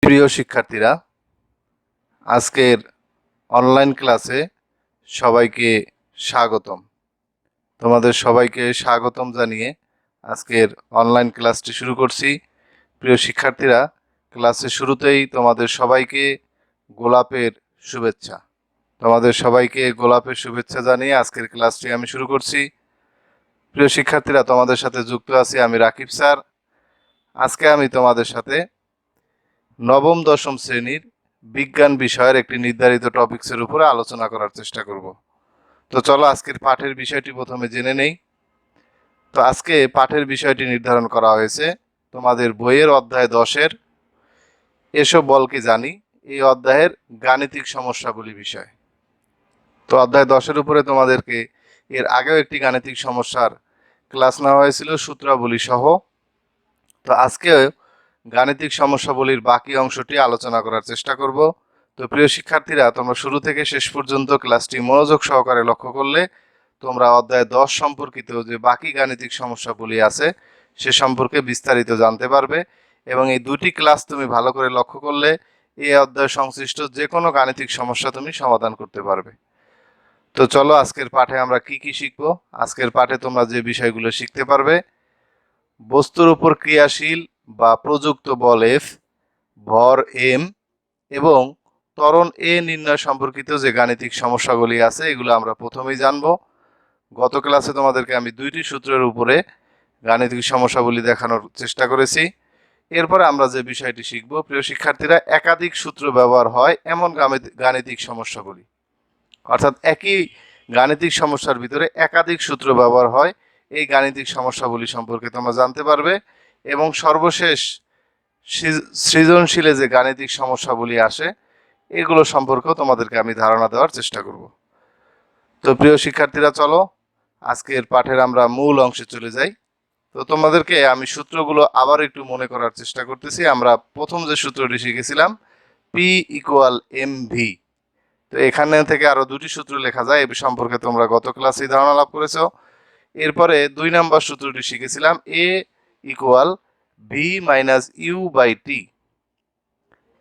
প্রিয় শিক্ষার্থীরা, আজকের অনলাইন ক্লাসে সবাইকে স্বাগতম। তোমাদের সবাইকে স্বাগতম জানিয়ে আজকের অনলাইন ক্লাসটি শুরু করছি। প্রিয় শিক্ষার্থীরা, ক্লাসের শুরুতেই তোমাদের সবাইকে গোলাপের শুভেচ্ছা। তোমাদের সবাইকে গোলাপের শুভেচ্ছা জানিয়ে আজকের ক্লাসটি আমি শুরু করছি। প্রিয় শিক্ষার্থীরা, তোমাদের সাথে যুক্ত আছি আমি রাকিব স্যার। আজকে আমি তোমাদের সাথে নবম দশম শ্রেণীর বিজ্ঞান বিষয়ের একটি নির্ধারিত টপিকসের উপরে আলোচনা করার চেষ্টা করব। তো চলো আজকের পাঠের বিষয়টি প্রথমে জেনে নেই। তো আজকে পাঠের বিষয়টি নির্ধারণ করা হয়েছে তোমাদের বইয়ের অধ্যায় 10-এর এসব বল কি জানি, এই অধ্যায়ের গাণিতিক সমস্যাগুলি বিষয়। তো অধ্যায় 10-এর উপরে তোমাদেরকে এর আগেও একটি গাণিতিক সমস্যার ক্লাস নেওয়া হয়েছিল সূত্রাবলী সহ। তো আজকে গাণিতিক সমস্যাবলীর বাকি অংশটি আলোচনা করার চেষ্টা করব। তো প্রিয় শিক্ষার্থীরা, তোমরা শুরু থেকে শেষ পর্যন্ত ক্লাসটি মনোযোগ সহকারে লক্ষ্য করলে তোমরা অধ্যায় 10 সম্পর্কিত যে বাকি গাণিতিক সমস্যাবলী আছে সে সম্পর্কে বিস্তারিত জানতে পারবে, এবং এই দুটি ক্লাস তুমি ভালো করে লক্ষ্য করলে এই অধ্যায় সংশ্লিষ্ট যে কোনো গাণিতিক সমস্যা তুমি সমাধান করতে পারবে। তো চলো আজকের পাঠে আমরা কি কি শিখব। আজকের পাঠে তোমরা যে বিষয়গুলো শিখতে পারবে: বস্তুর উপর ক্রিয়াশীল বা প্রযুক্ত বল F, ভর m এবং ত্বরণ a নির্ণয় সম্পর্কিত যে গাণিতিক সমস্যাগুলি আছে এগুলো আমরা প্রথমেই জানব। গত ক্লাসে তোমাদেরকে আমি দুইটি সূত্রের উপরে গাণিতিক সমস্যাগুলি দেখানোর চেষ্টা করেছি। এরপরে আমরা যে বিষয়টি শিখব, প্রিয় শিক্ষার্থীরা, একাধিক সূত্র ব্যবহার হয় এমন গাণিতিক সমস্যাগুলি, অর্থাৎ একই গাণিতিক সমস্যার ভিতরে একাধিক সূত্র ব্যবহার হয় এই গাণিতিক সমস্যাগুলি সম্পর্কে তোমরা জানতে পারবে। এবং সর্বশেষ সৃজনশীলে যে গাণিতিক সমস্যাগুলি আসে এগুলো সম্পর্কেও তোমাদেরকে আমি ধারণা দেওয়ার চেষ্টা করব। তো প্রিয় শিক্ষার্থীরা, চলো আজকের পাঠের আমরা মূল অংশে চলে যাই। তো তোমাদেরকে আমি সূত্রগুলো আবার একটু মনে করার চেষ্টা করতেছি। আমরা প্রথম যে সূত্রটি শিখেছিলাম P = mv। তো এখানে থেকে আরো দুটি সূত্র লেখা যায়, এ সম্পর্কে তোমরা গত ক্লাসেই ধারণা লাভ করেছো। এরপরে 2 নম্বর সূত্রটি শিখেছিলাম A = v - u/t।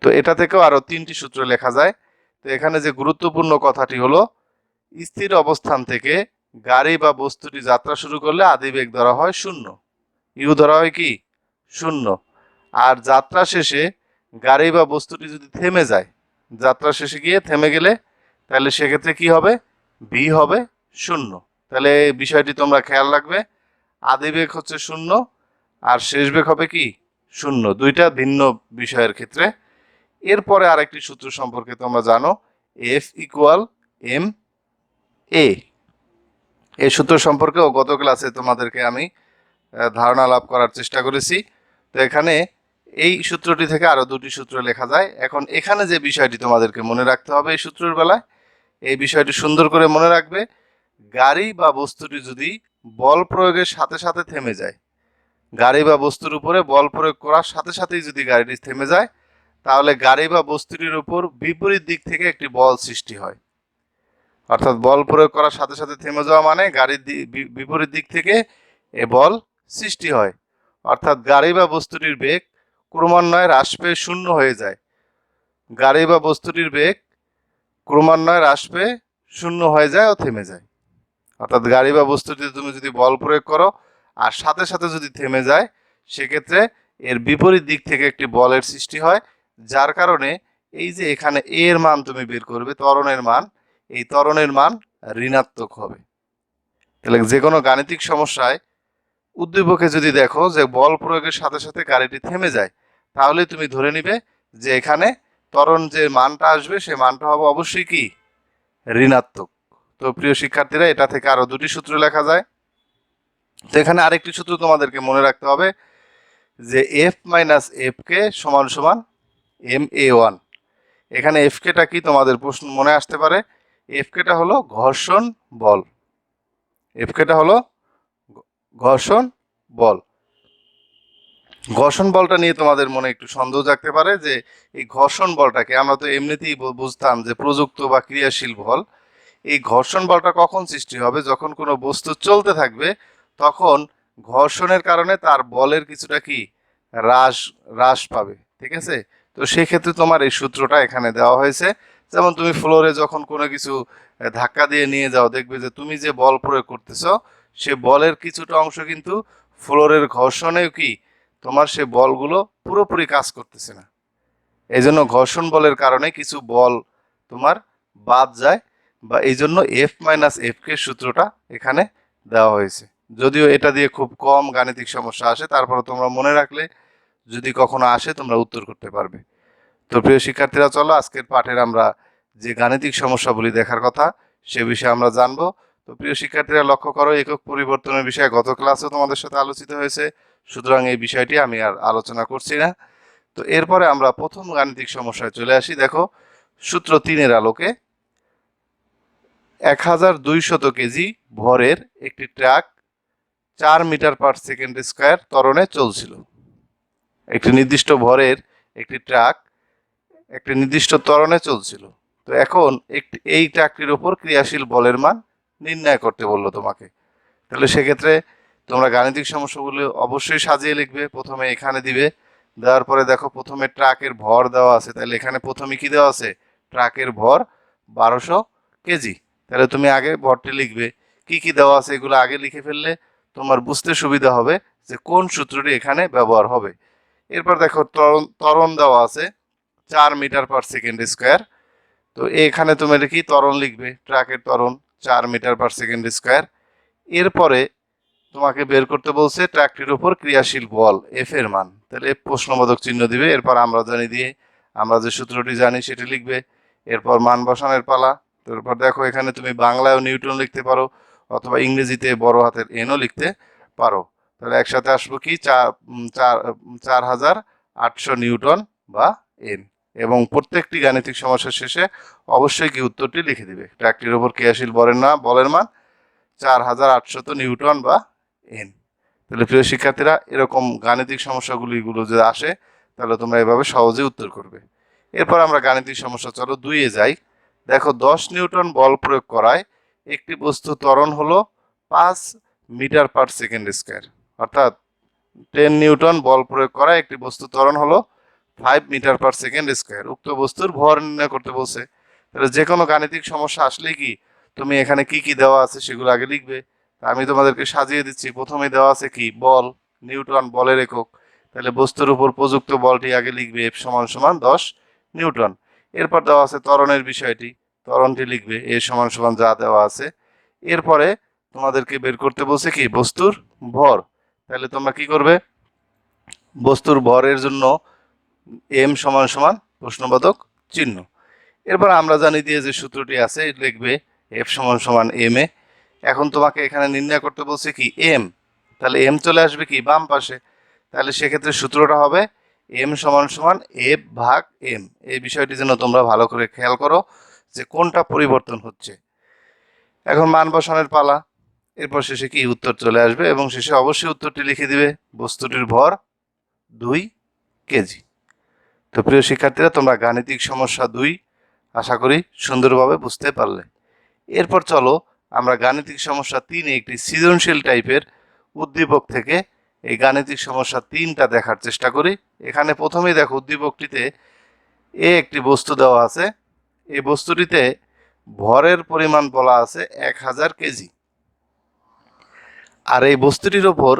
তো এটা থেকেও আরো 3টি সূত্র লেখা যায়। তো এখানে যে গুরুত্বপূর্ণ কথাটি হলো, স্থির অবস্থান থেকে গাড়ি বা বস্তুটি যাত্রা শুরু করলে আদিবেগ ধরা হয় 0, ইউ ধরা হয় কি 0। আর যাত্রা শেষে গাড়ি বা বস্তুটি যদি থেমে যায়, যাত্রা শেষে গিয়ে থেমে গেলে তাহলে সেক্ষেত্রে কি হবে, ভি হবে 0। তাহলে এই বিষয়টি তোমরা খেয়াল রাখবে, আদিবেগ হচ্ছে 0 আর শেষ বেগ হবে কি 0, দুইটা ভিন্ন বিষয়ের ক্ষেত্রে। এরপরে আরেকটি সূত্র সম্পর্কে তোমরা জানো, F = ma। এই সূত্র সম্পর্কেও গত ক্লাসে তোমাদেরকে আমি ধারণা লাভ করার চেষ্টা করেছি। তো এখানে এই সূত্রটি থেকে আরো দুটি সূত্র লেখা যায়। এখন এখানে যে বিষয়টি তোমাদেরকে মনে রাখতে হবে এই সূত্রের বেলায়, এই বিষয়টি সুন্দর করে মনে রাখবে, গাড়ি বা বস্তুটি যদি বল প্রয়োগের সাথে সাথে থেমে যায়, গাড়ি বা বস্তুর উপরে বল প্রয়োগ করার সাথে সাথেই যদি গাড়িটি থেমে যায়, তাহলে গাড়ি বা বস্তুটির উপর বিপরীত দিক থেকে একটি বল সৃষ্টি হয়। অর্থাৎ বল প্রয়োগ করার সাথে সাথে থেমে যাওয়া মানে গাড়ির বিপরীত দিক থেকে এ বল সৃষ্টি হয়। অর্থাৎ গাড়ি বা বস্তুটির বেগ ক্রমান্বয়ে হ্রাস পেয়ে 0 হয়ে যায়। গাড়ি বা বস্তুটির বেগ ক্রমান্বয়ে হ্রাস পেয়ে 0 হয়ে যায় ও থেমে যায়। অর্থাৎ গাড়ি বা বস্তুটিতে তুমি যদি বল প্রয়োগ করো আর সাথে সাথে যদি থেমে যায়, সেক্ষেত্রে এর বিপরীত দিক থেকে একটি বলের সৃষ্টি হয়, যার কারণে এই যে এখানে এ এর মান তুমি বের করবে, ত্বরণের মান, এই ত্বরণের মান ঋণাত্মক হবে। তাহলে যে কোনো গাণিতিক সমস্যায় উদ্দীপকে যদি দেখো যে বল প্রয়োগের সাথে সাথে গাড়িটি থেমে যায়, তাহলে তুমি ধরে নিবে যে এখানে ত্বরণ যে মানটা আসবে সে মানটা হবে অবশ্যই কি ঋণাত্মক। তো প্রিয় শিক্ষার্থীরা, এটা থেকে আরো দুটি সূত্র লেখা যায়। তো এখানে আরেকটি সূত্র তোমাদেরকে মনে রাখতে হবে যে F - f কে সমান সমান ma1। এখানে এফ কেটা কি তোমাদের প্রশ্ন মনে আসতে পারে, এফ কেটা হলো ঘর্ষণ বল। এফ কেটা হলো ঘর্ষণ বল। ঘর্ষণ বলটা নিয়ে তোমাদের মনে একটু সন্দেহ জাগতে পারে যে এই ঘর্ষণ বলটাকে আমরা তো এমনিতেই বুঝতাম যে প্রযুক্ত বা ক্রিয়াশীল বল। এই ঘর্ষণ বলটা কখন সৃষ্টি হবে, যখন কোনো বস্তু চলতে থাকবে তখন ঘর্ষণের কারণে তার বলের কিছুটা কি হ্রাস পাবে। ঠিক আছে, তো তো সেক্ষেত্রে তোমার এই সূত্রটা এখানে দেওয়া হয়েছে। যেমন তুমি ফ্লোরে যখন কোনো কিছু ধাক্কা দিয়ে নিয়ে যাও, দেখবে যে তুমি যে বল প্রয়োগ করতেছো সে বলের কিছুটা অংশ কিন্তু ফ্লোরের ঘর্ষণেও কি তোমার সে বলগুলো পুরোপুরি কাজ করতেছে না। এই জন্য ঘর্ষণ বলের কারণে কিছু বল তোমার বাদ যায়, বা এই জন্য F-F সূত্রটা এখানে দেওয়া হয়েছে। যদিও এটা দিয়ে খুব কম গাণিতিক সমস্যা আসে, তারপরে তোমরা মনে রাখলে যদি কখনো আসে তোমরা উত্তর করতে পারবে। তো প্রিয় শিক্ষার্থীরা, চলো আজকের পাঠের আমরা যে গাণিতিক সমস্যাগুলি দেখার কথা সে বিষয়ে আমরা জানবো। তো প্রিয় শিক্ষার্থীরা, লক্ষ্য করো, একক পরিবর্তনের বিষয়ে গত ক্লাসেও তোমাদের সাথে আলোচিত হয়েছে, সুতরাং এই বিষয়টি আমি আর আলোচনা করছি না। তো এরপরে আমরা প্রথম গাণিতিক সমস্যায় চলে আসি। দেখো, সূত্র 3-এর আলোকে 1200 কেজি ভরের একটি truck 4 metre per second square ত্বরণে চলছিল। একটি নির্দিষ্ট ভরের একটি ট্রাক একটি নির্দিষ্ট ত্বরণে চলছিল। তো এখন এই ট্রাকটির উপর ক্রিয়াশীল বলের মান নির্ণয় করতে বললো তোমাকে। তাহলে সেক্ষেত্রে তোমরা গাণিতিক সমস্যাগুলো অবশ্যই সাজিয়ে লিখবে। প্রথমে এখানে দিবে, দেওয়ার পরে দেখো প্রথমে ট্রাকের ভর দেওয়া আছে, তাহলে এখানে প্রথমে কি দেওয়া আছে, ট্রাকের ভর 1200 কেজি। তাহলে তুমি আগে ভরটি লিখবে, কি কি দেওয়া আছে এগুলো আগে লিখে ফেললে তোমার বুঝতে সুবিধা হবে যে কোন সূত্রটি এখানে ব্যবহার হবে। এরপর দেখো ত্বরণ দেওয়া আছে 4 মিটার পার সেকেন্ড স্কয়ার। তো এখানে তুমি কি ত্বরণ লিখবে, ট্রাকের ত্বরণ 4 মিটার পার সেকেন্ড স্কয়ার। এরপরে তোমাকে বের করতে বলছে ট্রাকটির উপর ক্রিয়াশীল বল এফ এর মান, তাহলে এফ প্রশ্নবোধক চিহ্ন দিবে। এরপর আমরা জানি দিয়ে আমরা যে সূত্রটি জানি সেটি লিখবে। এরপর মান বসানোর পালা। তারপর দেখো এখানে তুমি বাংলায়ও নিউটন লিখতে পারো, অথবা ইংরেজিতে বড় হাতের এনও লিখতে পারো। তাহলে একসাথে আসবো কি 4800 নিউটন বা এন। এবং প্রত্যেকটি গাণিতিক সমস্যার শেষে অবশ্যই কি উত্তরটি লিখে দিবে। ট্রাকটির উপর ক্রিয়াশীল বলের মান 4800 নিউটন বা এন। তাহলে প্রিয় শিক্ষার্থীরা, এরকম গাণিতিক সমস্যাগুলো যদি আসে তাহলে তোমরা এভাবে সহজে উত্তর করবে। এরপর আমরা গাণিতিক সমস্যা চলো 2-এ যাই। দেখো, 10 নিউটন বল প্রয়োগ করায় একটি বস্তু ত্বরণ হলো 5 মিটার পার সেকেন্ড স্কয়ার। অর্থাৎ 10 নিউটন বল প্রয়োগ করায় একটি বস্তু ত্বরণ হলো 5 মিটার পার সেকেন্ড স্কয়ার। উক্ত বস্তুর ভর নির্ণয় করতে বলছে। তাহলে যে কোনো গাণিতিক সমস্যা আসলেই কি তুমি এখানে কি কি দেওয়া আছে সেগুলো আগে লিখবে। আমি তোমাদেরকে সাজিয়ে দিচ্ছি। প্রথমে দেওয়া আছে কি বল, নিউটন বলের একক। তাহলে বস্তুর উপর প্রযুক্ত বলটি আগে লিখবে, F = 10 নিউটন। এরপর দেওয়া আছে ত্বরণের বিষয়টি, ত্বরণটি লিখবে A = যা দেওয়া আছে। এরপরে তোমাদেরকে বের করতে বলছে কি বস্তুর ভর। তাহলে তোমরা কি করবে, বস্তুর ভরের জন্য M = প্রশ্নবোধক চিহ্ন। এরপর আমরা জানি দিয়ে যে সূত্রটি আছে লিখবে F = ma। এখন তোমাকে এখানে নির্ণয় করতে বলছে কি m, তাহলে m চলে আসবে কি বাম পাশে। তাহলে সেক্ষেত্রে সূত্রটা হবে m = F/m। এই বিষয়টি যেন তোমরা ভালো করে খেয়াল করো যে কোনটা পরিবর্তন হচ্ছে। এখন মান বসানোর পালা। এরপর শেষে কি উত্তর চলে আসবে, এবং শেষে অবশ্যই উত্তরটি লিখে দিবে, বস্তুটির ভর 2 কেজি। তো প্রিয় শিক্ষার্থীরা, তোমরা গাণিতিক সমস্যা 2 আশা করি সুন্দরভাবে বুঝতে পারলে। এরপর চলো আমরা গাণিতিক সমস্যা 3-এ একটি সৃজনশীল টাইপের উদ্দীপক থেকে এই গাণিতিক সমস্যা 3টা দেখার চেষ্টা করি। এখানে প্রথমেই দেখো, উদ্দীপকটিতে একটি বস্তু দেওয়া আছে। এই বস্তুটিতে ভরের পরিমাণ বলা আছে 1000 কেজি। আর এই বস্তুটির ওপর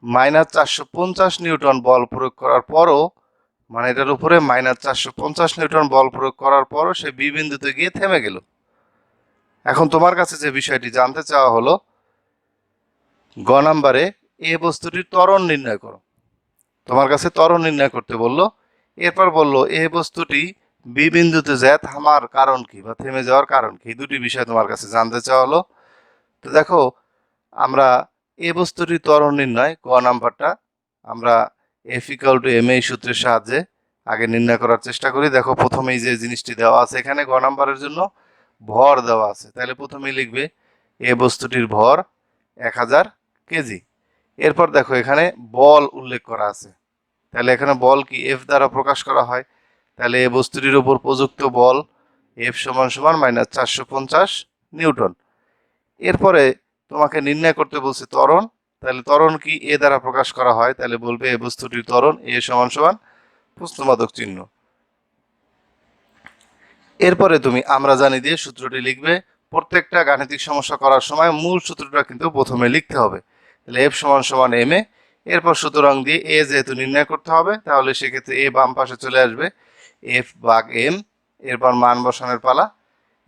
-450 নিউটন বল প্রয়োগ করার পরও, মানে এটার উপরে -450 নিউটন বল প্রয়োগ করার পরও সে বি বিন্দুতে গিয়ে থেমে গেল। এখন তোমার কাছে যে বিষয়টি জানতে চাওয়া হলো, গ নাম্বারে এ বস্তুটির ত্বরণ নির্ণয় করো। তোমার কাছে ত্বরণ নির্ণয় করতে বললো। এরপর বললো এ বস্তুটি বি বিন্দুতে যায় থামার কারণ কি বা থেমে যাওয়ার কারণ কি, এই দুটি বিষয় তোমার কাছে জানতে চাওয়া হলো। তো দেখো, আমরা এ বস্তুটির ত্বরণ নির্ণয় গ নাম্বারটা আমরা F = ma সূত্রের সাহায্যে আগে নির্ণয় করার চেষ্টা করি। দেখো, প্রথমেই যে জিনিসটি দেওয়া আছে এখানে গ নাম্বারের জন্য ভর দেওয়া আছে, তাহলে প্রথমেই লিখবে এ বস্তুটির ভর 1000 কেজি। এরপর দেখো এখানে বল উল্লেখ করা আছে, তাহলে এখানে বল কি F দ্বারা প্রকাশ করা হয়। তাহলে এ বস্তুটির উপর প্রযুক্ত বল F = -450 নিউটন। এরপরে তোমাকে নির্ণয় করতে বলছে ত্বরণ। তাহলে ত্বরণ কি এ দ্বারা প্রকাশ করা হয়, তাহলে বলবে এ বস্তুটির ত্বরণ A = প্রশ্নবোধক চিহ্ন। এরপরে তুমি আমরা জানি দিয়ে সূত্রটি লিখবে। প্রত্যেকটা গাণিতিক সমস্যা করার সময় মূল সূত্রটা কিন্তু প্রথমে লিখতে হবে। তাহলে এফ সমান সমান এম এ, এরপর সুতরাং দিয়ে এ যেহেতু নির্ণয় করতে হবে তাহলে সেক্ষেত্রে এ বাম পাশে চলে আসবে, এফ ভাগ এম, এরপর মান বসানোর পালা।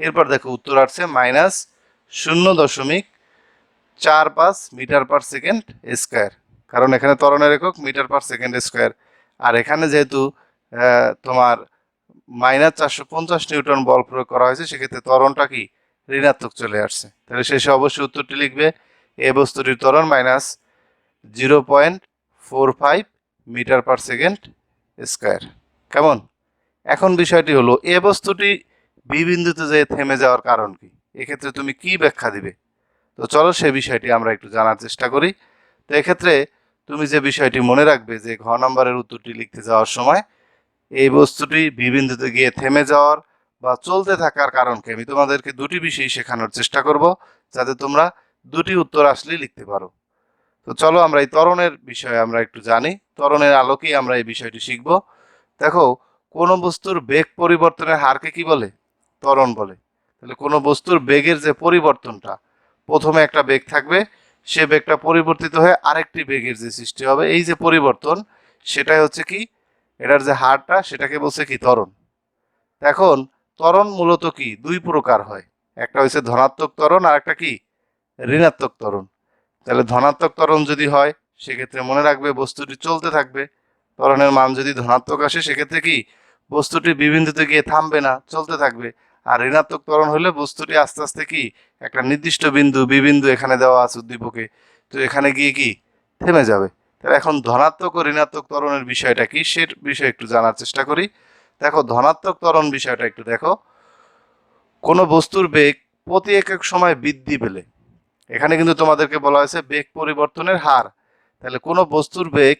এরপর দেখো উত্তর আসছে -0.45 মিটার পার সেকেন্ড স্কোয়ার, কারণ এখানে ত্বরণের একক মিটার পার সেকেন্ড স্কোয়ার। আর এখানে যেহেতু তোমার -450 নিউটন বল প্রয়োগ করা হয়েছে সেক্ষেত্রে ত্বরণটা কি ঋণাত্মক চলে আসছে। তাহলে শেষে অবশ্যই উত্তরটি লিখবে এ বস্তুটির ত্বরণ -0.45 মিটার পার সেকেন্ড স্কোয়ার। কেমন? এখন বিষয়টি হলো এ বস্তুটি বি বিন্দুতে যেয়ে থেমে যাওয়ার কারণ কি, এক্ষেত্রে তুমি কি ব্যাখ্যা দিবে? তো চলো সে বিষয়টি আমরা একটু জানার চেষ্টা করি। তো এক্ষেত্রে তুমি যে বিষয়টি মনে রাখবে যে ঘ নম্বরের উত্তরটি লিখতে যাওয়ার সময় এই বস্তুটি বি বিন্দুতে গিয়ে থেমে যাওয়ার বা চলতে থাকার কারণকে আমি তোমাদেরকে দুটি বিষয় শেখানোর চেষ্টা করব যাতে তোমরা দুটি উত্তর আসলেই লিখতে পারো। তো চলো আমরা এই ত্বরণের বিষয়ে আমরা একটু জানি, ত্বরণের আলোকেই আমরা এই বিষয়টি শিখব। দেখো, কোনো বস্তুর বেগ পরিবর্তনের হারকে কি বলে? ত্বরণ বলে। তাহলে কোনো বস্তুর বেগের যে পরিবর্তনটা, প্রথমে একটা বেগ থাকবে, সে বেগটা পরিবর্তিত হয়ে আরেকটি বেগের যে সৃষ্টি হবে, এই যে পরিবর্তন, সেটাই হচ্ছে কি এটার যে হারটা সেটাকে বলছে কি ত্বরণ। এখন ত্বরণ মূলত কি দুই প্রকার হয়, একটা হচ্ছে ধনাত্মক ত্বরণ আর একটা কি ঋণাত্মক ত্বরণ। তাহলে ধনাত্মক ত্বরণ যদি হয় সেক্ষেত্রে মনে রাখবে বস্তুটি চলতে থাকবে, ত্বরণের মান যদি ধনাত্মক আসে সেক্ষেত্রে কি বস্তুটি বি বিন্দুতে গিয়ে থামবে না, চলতে থাকবে। আর ঋণাত্মক ত্বরণ হলে বস্তুটি আস্তে আস্তে কি একটা নির্দিষ্ট বিন্দু বি বিন্দু এখানে দেওয়া আছে উদ্দীপকে, তো এখানে গিয়ে কি থেমে যাবে। তাহলে এখন ধনাত্মক ও ঋণাত্মক ত্বরণের বিষয়টা কি সে বিষয়ে একটু জানার চেষ্টা করি। দেখো, ধনাত্মক ত্বরণ বিষয়টা একটু দেখো। কোনো বস্তুর বেগ প্রতি একক সময় বৃদ্ধি পেলে, এখানে কিন্তু তোমাদেরকে বলা হয়েছে বেগ পরিবর্তনের হার। তাহলে কোনো বস্তুর বেগ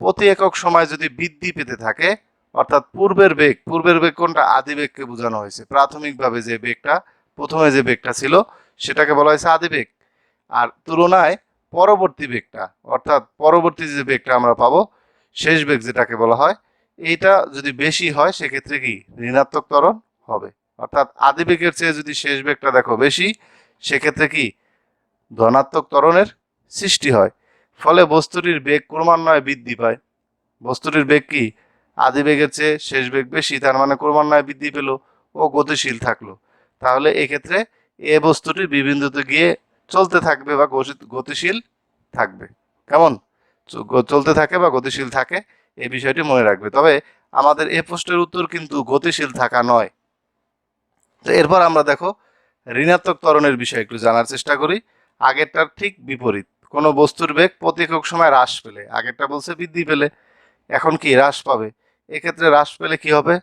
প্রতি একক সময় যদি বৃদ্ধি পেতে থাকে, অর্থাৎ পূর্বের বেগ কোনটা? আদি বেগকে বোঝানো হয়েছে। প্রাথমিকভাবে যে বেগটা, প্রথমে যে বেগটা ছিল সেটাকে বলা হয়েছে আদি বেগ। আর তুলনায় পরবর্তী বেগটা, অর্থাৎ পরবর্তী যে বেগটা আমরা পাবো, শেষ বেগ যেটাকে বলা হয়, এইটা যদি বেশি হয় সেক্ষেত্রে কি ঋণাত্মক ত্বরণ হবে। অর্থাৎ আদি বেগের চেয়ে যদি শেষ বেগটা দেখো বেশি, সেক্ষেত্রে কি ধনাত্মক ত্বরণের সৃষ্টি হয়। ফলে বস্তুটির বেগ ক্রমান্বয়ে বৃদ্ধি পায়। বস্তুটির বেগ কি আদি বেগের চেয়ে শেষ বেগ বেশি, তার মানে ক্রমান্বয়ে বৃদ্ধি পেল ও গতিশীল থাকলো। তাহলে এক্ষেত্রে এ বস্তুটি বি বিন্দুতে গিয়ে চলতে থাকবে বা গতিশীল থাকবে। কেমন? চলতে থাকে বা গতিশীল থাকে, এই বিষয়টি মনে রাখবে। তবে আমাদের এ প্রশ্নের উত্তর কিন্তু গতিশীল থাকা নয়। তো এরপর আমরা দেখো ঋণাত্মক ত্বরণের বিষয়ে একটু জানার চেষ্টা করি। আগেরটার ঠিক বিপরীত, কোনো বস্তুর বেগ প্রতি একক সময় হ্রাস পেলে, আগেরটা বলছে বৃদ্ধি পেলে, এখন কি হ্রাস পাবে। এক্ষেত্রে হ্রাস পেলে কি হবে?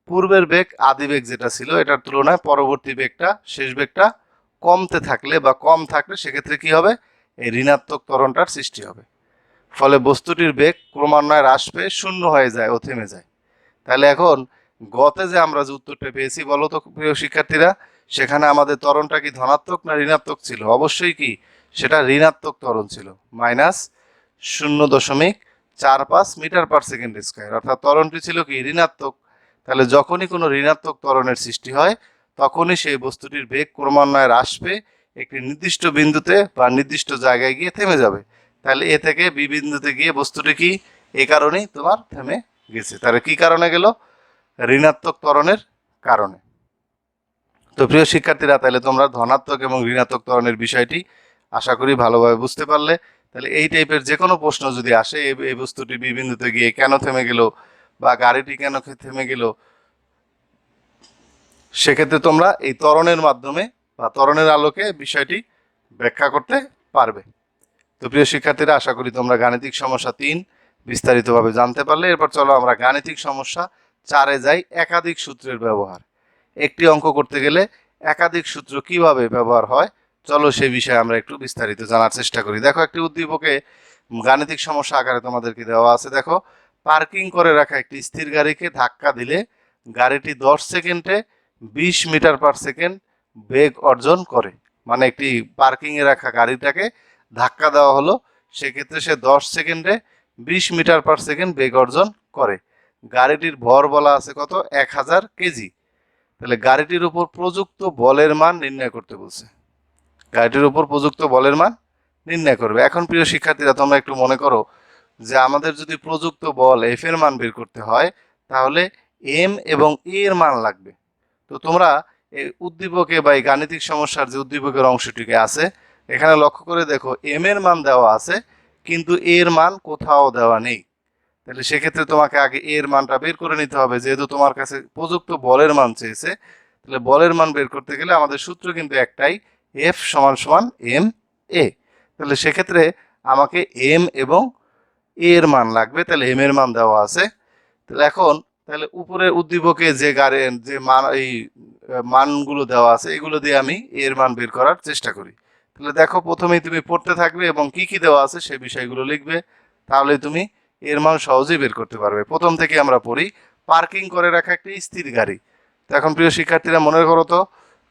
পূর্বের বেগ আদি বেগ যেটা ছিল এটার তুলনায় পরবর্তী বেগটা, শেষ বেগটা কমতে থাকলে বা কম থাকলে সেক্ষেত্রে কি হবে? এই ঋণাত্মক ত্বরণটার সৃষ্টি হবে। ফলে বস্তুটির বেগ ক্রমান্বয়ে হ্রাস পেয়ে শূন্য হয়ে যায় ও থেমে যায়। তাহলে এখন গতে যে আমরা যে উত্তরটা পেয়েছি বলো তো প্রিয় শিক্ষার্থীরা, সেখানে আমাদের ত্বরণটা কি ধনাত্মক না ঋণাত্মক ছিল? অবশ্যই কি সেটা ঋণাত্মক ত্বরণ ছিল, -0.45 মিটার পার সেকেন্ড স্কোয়ার, অর্থাৎ ত্বরণটি ছিল কি ঋণাত্মক। তাহলে যখনই কোনো ঋণাত্মক ত্বরণের সৃষ্টি হয় তখনই সেই বস্তুটির বেগ ক্রমান্বয়ে হ্রাস পেয়ে একটি নির্দিষ্ট বিন্দুতে বা নির্দিষ্ট জায়গায় গিয়ে থেমে যাবে। তাহলে এ থেকে বি বিন্দুতে গিয়ে বস্তুটি কি এই কারণেই তোমার থেমে গেছে। তাহলে কি কারণে গেল? ঋণাত্মক ত্বরণের কারণে। তো প্রিয় শিক্ষার্থীরা, তাহলে তোমরা ধনাত্মক এবং ঋণাত্মক ত্বরণের বিষয়টি আশা করি ভালোভাবে বুঝতে পারলে। তাহলে এই টাইপের যে কোনো প্রশ্ন যদি আসে, এই বস্তুটি বি বিন্দুতে গিয়ে কেন থেমে গেল বা গাড়িটি কেন থেমে গেল, সেক্ষেত্রে তোমরা এই ত্বরণের মাধ্যমে বা ত্বরণের আলোকে বিষয়টি ব্যাখ্যা করতে পারবে। তো প্রিয় শিক্ষার্থীরা, আশা করি তোমরা গাণিতিক সমস্যা 3 বিস্তারিতভাবে জানতে পারলে। এরপর চলো আমরা গাণিতিক সমস্যা 4-এ যাই, একাধিক সূত্রের ব্যবহার। একটি অঙ্ক করতে গেলে একাধিক সূত্র কিভাবে ব্যবহার হয়, চলো সেই বিষয়ে আমরা একটু বিস্তারিত জানার চেষ্টা করি। দেখো, একটি উদ্দীপকে গাণিতিক সমস্যা আকারে তোমাদেরকে দেওয়া আছে। দেখো, পার্কিং করে রাখা একটি স্থির গাড়িকে ধাক্কা দিলে গাড়িটি 10 সেকেন্ডে 20 মিটার পার সেকেন্ড বেগ অর্জন করে। মানে একটি পার্কিংয়ে রাখা গাড়িটাকে ধাক্কা দেওয়া হলো, সেক্ষেত্রে সে 10 সেকেন্ডে 20 মিটার পার সেকেন্ড বেগ অর্জন করে। গাড়িটির ভর বলা আছে কত, 1000 কেজি। তাহলে গাড়িটির উপর প্রযুক্ত বলের মান নির্ণয় করতে বলছে। গাড়িটির উপর প্রযুক্ত বলের মান নির্ণয় করবে। এখন প্রিয় শিক্ষার্থীরা তোমরা একটু মনে করো যে আমাদের যদি প্রযুক্ত বল এফ এর মান বের করতে হয় তাহলে এম এবং এ এর মান লাগবে। তো তোমরা এই উদ্দীপকে বা এই গাণিতিক সমস্যার যে উদ্দীপকের অংশটিকে আছে এখানে লক্ষ্য করে দেখো এম এর মান দেওয়া আছে কিন্তু এ এর মান কোথাও দেওয়া নেই। তাহলে সেক্ষেত্রে তোমাকে আগে এ এর মানটা বের করে নিতে হবে, যেহেতু তোমার কাছে প্রযুক্ত বলের মান চেয়েছে। তাহলে বলের মান বের করতে গেলে আমাদের সূত্র কিন্তু একটাই, এফ সমান সমান এম এ। তাহলে সেক্ষেত্রে আমাকে এম এবং এ এর মান লাগবে। তাহলে এম এর মান দেওয়া আছে। তাহলে এখন তাহলে উপরে উদ্দীপকে যে গাড়ির যে মান এই মানগুলো দেওয়া আছে এগুলো দিয়ে আমি এর মান বের করার চেষ্টা করি। তাহলে দেখো প্রথমেই তুমি পড়তে থাকবে এবং কি কি দেওয়া আছে সেই বিষয়গুলো লিখবে, তাহলে তুমি এর মান সহজেই বের করতে পারবে। প্রথম থেকে আমরা পড়ি, পার্কিং করে রাখা একটি স্থির গাড়ি। তো এখন প্রিয় শিক্ষার্থীরা মনে করো তো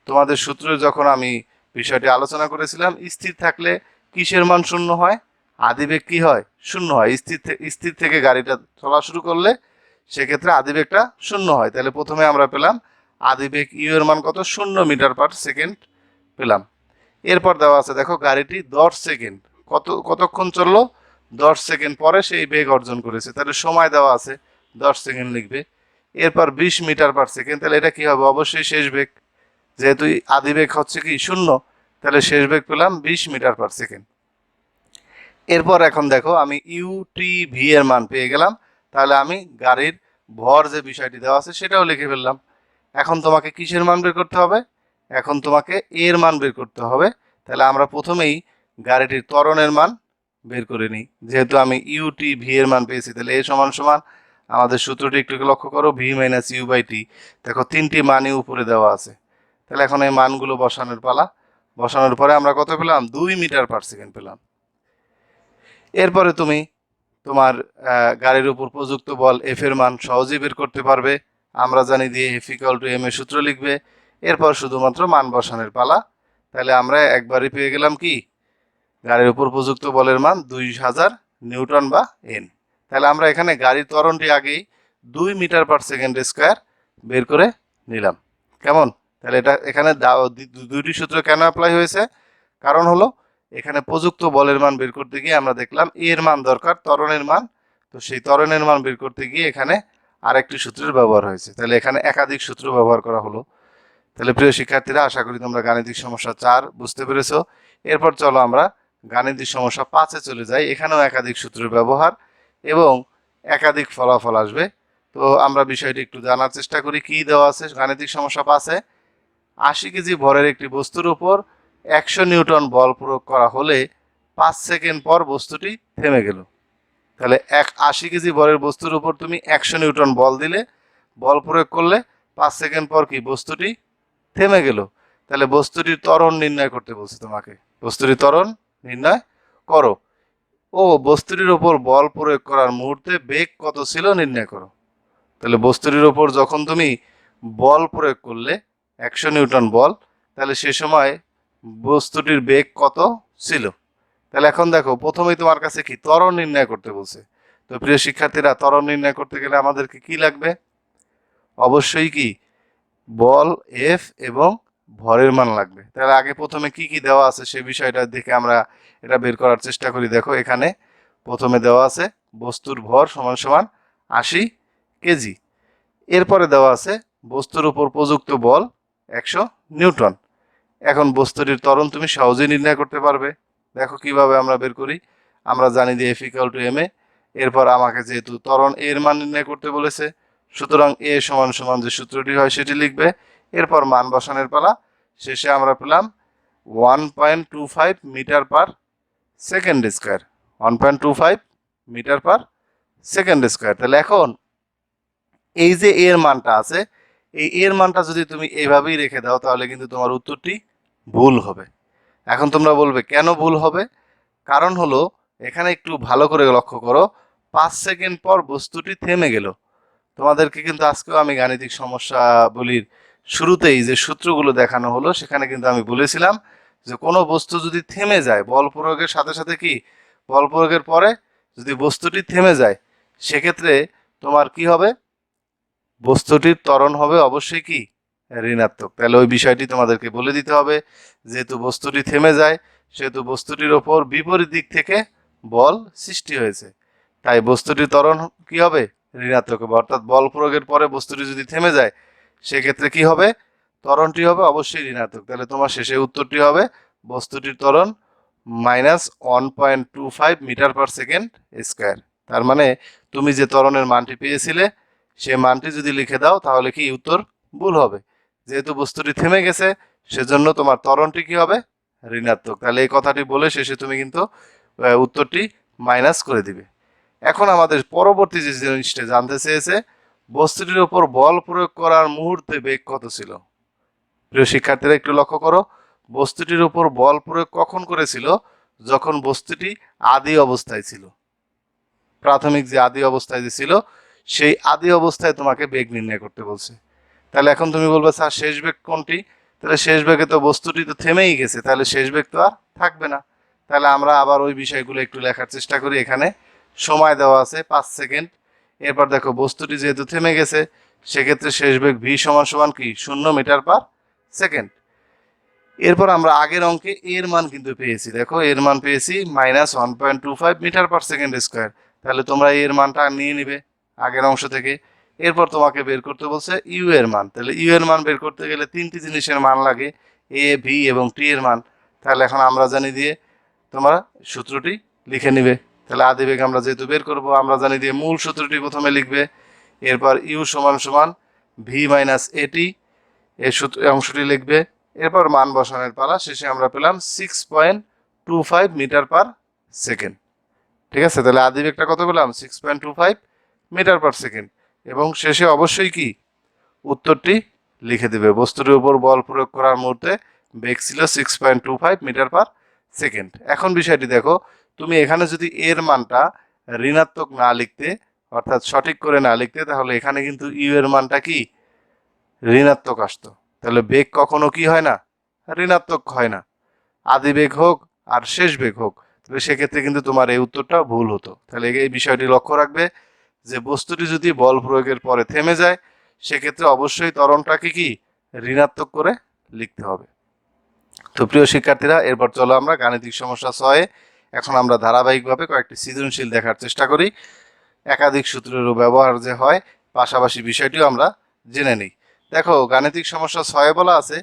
তোমাদের সূত্রে যখন আমি বিষয়টি আলোচনা করেছিলাম, স্থির থাকলে কিসের মান শূন্য হয়, আদিবেগ কি হয়, শূন্য হয়। স্থির থেকে গাড়িটা চলা শুরু করলে সেক্ষেত্রে আদিবেগটা শূন্য হয়। তাহলে প্রথমে আমরা পেলাম আদিবেগ ইউ এর মান কত, 0 মিটার/সেকেন্ড পেলাম। এরপর দেওয়া আছে দেখো গাড়িটি 10 সেকেন্ড কতক্ষণ চললো, 10 সেকেন্ড পরে সেই বেগ অর্জন করেছে। তাহলে সময় দেওয়া আছে 10 সেকেন্ড লিখবে। এরপর 20 মিটার/সেকেন্ড, তাহলে এটা কি হবে, অবশ্যই শেষ বেগ, যেহেতু আদিবেগ হচ্ছে কি শূন্য, তাহলে শেষ বেগ পেলাম 20 মিটার/সেকেন্ড। এরপর এখন দেখো আমি ইউটি ভি এর মান পেয়ে গেলাম। তাহলে আমি গাড়ির ভর যে বিষয়টি দেওয়া আছে সেটাও লিখে ফেললাম। এখন তোমাকে কিসের মান বের করতে হবে, এখন তোমাকে এর মান বের করতে হবে। তাহলে আমরা প্রথমেই গাড়িটির ত্বরণের মান বের করে নিই। যেহেতু আমি ইউটি ভি এর মান পেয়েছি, তাহলে এ সমান সমান আমাদের সূত্রটি একটু লক্ষ্য করো, ভি মাইনাস ইউ বাই টি। দেখো তিনটি মানই উপরে দেওয়া আছে। তাহলে এখন এই মানগুলো বসানোর পালা। বসানোর পরে আমরা কত পেলাম, 2 মিটার/সেকেন্ড পেলাম। এরপরে তুমি তোমার গাড়ির উপর প্রযুক্ত বল এফ এর মান সহজেই বের করতে পারবে। আমরা জানি দিয়ে এফ ইকুয়াল টু এম এর সূত্র লিখবে। এরপর শুধুমাত্র মান বসানোর পালা। তাহলে আমরা একবারই পেয়ে গেলাম কি, গাড়ির উপর প্রযুক্ত বলের মান 2000 নিউটন বা এন। তাহলে আমরা এখানে গাড়ির ত্বরণটি আগেই 2 মিটার/সেকেন্ড স্কয়ার বের করে নিলাম। কেমন, তাহলে এটা এখানে দুইটি সূত্র কেন অ্যাপ্লাই হয়েছে, কারণ হলো এখানে প্রযুক্ত বলের মান বের করতে গিয়ে আমরা দেখলাম এর মান দরকার, ত্বরণের মান। তো সেই ত্বরণের মান বের করতে গিয়ে এখানে আরেকটি সূত্রের ব্যবহার হয়েছে। তাহলে এখানে একাধিক সূত্র ব্যবহার করা হলো। তাহলে প্রিয় শিক্ষার্থীরা আশা করি তোমরা গাণিতিক সমস্যা 4 বুঝতে পেরেছো। এরপর চলো আমরা গাণিতিক সমস্যা 5-এ চলে যাই। এখানেও একাধিক সূত্রের ব্যবহার এবং একাধিক ফলাফল আসবে। তো আমরা বিষয়টি একটু জানার চেষ্টা করি। কি দেওয়া আছে গাণিতিক সমস্যা 5-এ, 80 কেজি ভরের একটি বস্তুর উপর 100 নিউটন বল প্রয়োগ করা হলে 5 সেকেন্ড পর বস্তুটি থেমে গেল। তাহলে 80 কেজি ভরের বস্তুর উপর তুমি 100 নিউটন বল দিলে, বল প্রয়োগ করলে 5 সেকেন্ড পর কি বস্তুটি থেমে গেল। তাহলে বস্তুটির ত্বরণ নির্ণয় করতে বলছে তোমাকে, বস্তুটির ত্বরণ নির্ণয় করো। ও বস্তুটির উপর বল প্রয়োগ করার মুহূর্তে বেগ কত ছিল নির্ণয় করো। তাহলে বস্তুটির উপর যখন তুমি বল প্রয়োগ করলে 100 নিউটন বল, তাহলে সে সময় বস্তুটির বেগ কত ছিল। তাহলে এখন দেখো প্রথমেই তোমার কাছে কি ত্বরণ নির্ণয় করতে বলছে। তো প্রিয় শিক্ষার্থীরা ত্বরণ নির্ণয় করতে গেলে আমাদেরকে কি লাগবে, অবশ্যই কি বল এফ এবং ভরের মান লাগবে। তাহলে আগে প্রথমে কি কি দেওয়া আছে সে বিষয়টা দেখে আমরা এটা বের করার চেষ্টা করি। দেখো এখানে প্রথমে দেওয়া আছে বস্তুর ভর সমান সমান 80 কেজি। এরপরে দেওয়া আছে বস্তুর উপর প্রযুক্ত বল 100 নিউটন। এখন বস্তুটির ত্বরণ তুমি সহজেই নির্ণয় করতে পারবে। দেখো কিভাবে আমরা বের করি, আমরা জানি যে F equal to M A. এরপর আমাকে যেহেতু ত্বরণ এর মান নির্ণয় করতে বলেছে, সুতরাং এ সমান সমান যে সূত্রটি হয় সেটি লিখবে। এরপর মান বসানোর পালা। শেষে আমরা পেলাম 1.25 মিটার/সেকেন্ড স্কয়ার, 1.25 মিটার/সেকেন্ড স্কয়ার। তাহলে এখন এই যে এর মানটা আছে, এই এর মানটা যদি তুমি এইভাবেই রেখে দাও তাহলে কিন্তু তোমার উত্তরটি ভুল হবে। এখন তোমরা বলবে কেন ভুল হবে, কারণ হলো এখানে একটু ভালো করে লক্ষ্য করো, 5 সেকেন্ড পর বস্তুটি থেমে গেল। তোমাদেরকে কিন্তু আজকেও আমি গাণিতিক সমস্যাবলীর শুরুতেই যে সূত্রগুলো দেখানো হলো সেখানে কিন্তু আমি বলেছিলাম যে কোনো বস্তু যদি থেমে যায়, বল প্রয়োগের সাথে সাথে কি বল প্রয়োগের পরে যদি বস্তুটি থেমে যায় সেক্ষেত্রে তোমার কি হবে, বস্তুটির ত্বরণ হবে অবশ্যই কি ঋণাত্মক। তাহলে ওই বিষয়টি তোমাদেরকে বলে দিতে হবে। যেহেতু বস্তুটি থেমে যায়, সেহেতু বস্তুটির ওপর বিপরীত দিক থেকে বল সৃষ্টি হয়েছে, তাই বস্তুটির ত্বরণ কি হবে, ঋণাত্মক হবে। অর্থাৎ বল প্রয়োগের পরে বস্তুটি যদি থেমে যায়, সেক্ষেত্রে কি হবে, ত্বরণটি হবে অবশ্যই ঋণাত্মক। তাহলে তোমার শেষে উত্তরটি হবে বস্তুটির ত্বরণ -1.25 মিটার পার সেকেন্ড স্কোয়ার। তার মানে তুমি যে ত্বরণের মানটি পেয়েছিলে, সে মানটি যদি লিখে দাও তাহলে কি উত্তর ভুল হবে। যেহেতু বস্তুটি থেমে গেছে, সেজন্য তোমার ত্বরণটি কি হবে, ঋণাত্মক। তাহলে এই কথাটি বলে শেষে তুমি কিন্তু উত্তরটি মাইনাস করে দিবে। এখন আমাদের পরবর্তী যে জিনিসটা জানতে চেয়েছে, বস্তুটির উপর বল প্রয়োগ করার মুহূর্তে বেগ কত ছিল। প্রিয় শিক্ষার্থীরা একটু লক্ষ্য করো, বস্তুটির উপর বল প্রয়োগ কখন করেছিল, যখন বস্তুটি আদি অবস্থায় ছিল, প্রাথমিক যে আদি অবস্থায় যে ছিল, সেই আদি অবস্থায় তোমাকে বেগ নির্ণয় করতে বলছে। তাহলে এখন তুমি বলবে স্যার শেষ বেগ কোনটি, তাহলে শেষ বেগে তো বস্তুটি তো থেমেই গেছে, তাহলে শেষ বেগ তো আর থাকবে না। তাহলে আমরা আবার ওই বিষয়গুলো একটু লেখার চেষ্টা করি। এখানে সময় দেওয়া আছে 5 সেকেন্ড। এরপর দেখো বস্তুটি যেহেতু থেমে গেছে, সেক্ষেত্রে শেষ বেগ ভি সমান সমান কি 0 মিটার পার সেকেন্ড। এরপর আমরা আগের অঙ্কে এর মান কিন্তু পেয়েছি, দেখো এর মান পেয়েছি -1.25 মিটার পার সেকেন্ড স্কোয়ার। তাহলে তোমরা এর মানটা নিয়ে নিবে আগের অংশ থেকে। এরপর তোমাকে বের করতে বলছে ইউ এর মান। তাহলে ইউ এর মান বের করতে গেলে তিনটি জিনিসের মান লাগে, এ, ভি এবং টি এর মান। তাহলে এখন আমরা জানি দিয়ে তোমরা সূত্রটি লিখে নিবে। তাহলে আদিবেগ আমরা যেহেতু বের করব, আমরা জানি দিয়ে মূল সূত্রটি প্রথমে লিখবে। এরপর ইউ সমান সমান ভি মাইনাস এটি, এই সূত্র অংশটি লিখবে। এরপর মান বসানোর পালা। শেষে আমরা পেলাম 6.25 মিটার পার সেকেন্ড। ঠিক আছে, তাহলে আদিবেগটা কত পেলাম, 6.25 মিটার পার সেকেন্ড। এবং শেষে অবশ্যই কি উত্তরটি লিখে দেবে। বস্তুটির উপর বল প্রয়োগ করার মুহূর্তে বেগ ছিল 6.25 মিটার পার সেকেন্ড। এখন বিষয়টি দেখো, তুমি এখানে যদি এর মানটা ঋণাত্মক না লিখতে, অর্থাৎ সঠিক করে না লিখতে, তাহলে এখানে কিন্তু ইউ এর মানটা কি ঋণাত্মক আসতো। তাহলে বেগ কখনো কি হয় না, ঋণাত্মক হয় না। আদি বেগ হোক আর শেষ বেগ হোক, তাহলে সেক্ষেত্রে কিন্তু তোমার এই উত্তরটা ভুল হতো। তাহলে এই বিষয়টি লক্ষ্য রাখবে যে বস্তুটি যদি বল প্রয়োগের পরে থেমে যায়, সেক্ষেত্রে অবশ্যই ত্বরণটাকে কি ঋণাত্মক করে লিখতে হবে। তো প্রিয় শিক্ষার্থীরা, এরপর চলো আমরা গাণিতিক সমস্যা 6-এ এখন আমরা ধারাবাহিকভাবে কয়েকটি সৃজনশীল দেখার চেষ্টা করি। একাধিক সূত্রেরও ব্যবহার যে হয়, পাশাপাশি বিষয়টিও আমরা জেনে নিই। দেখো গাণিতিক সমস্যা 6-এ বলা আছে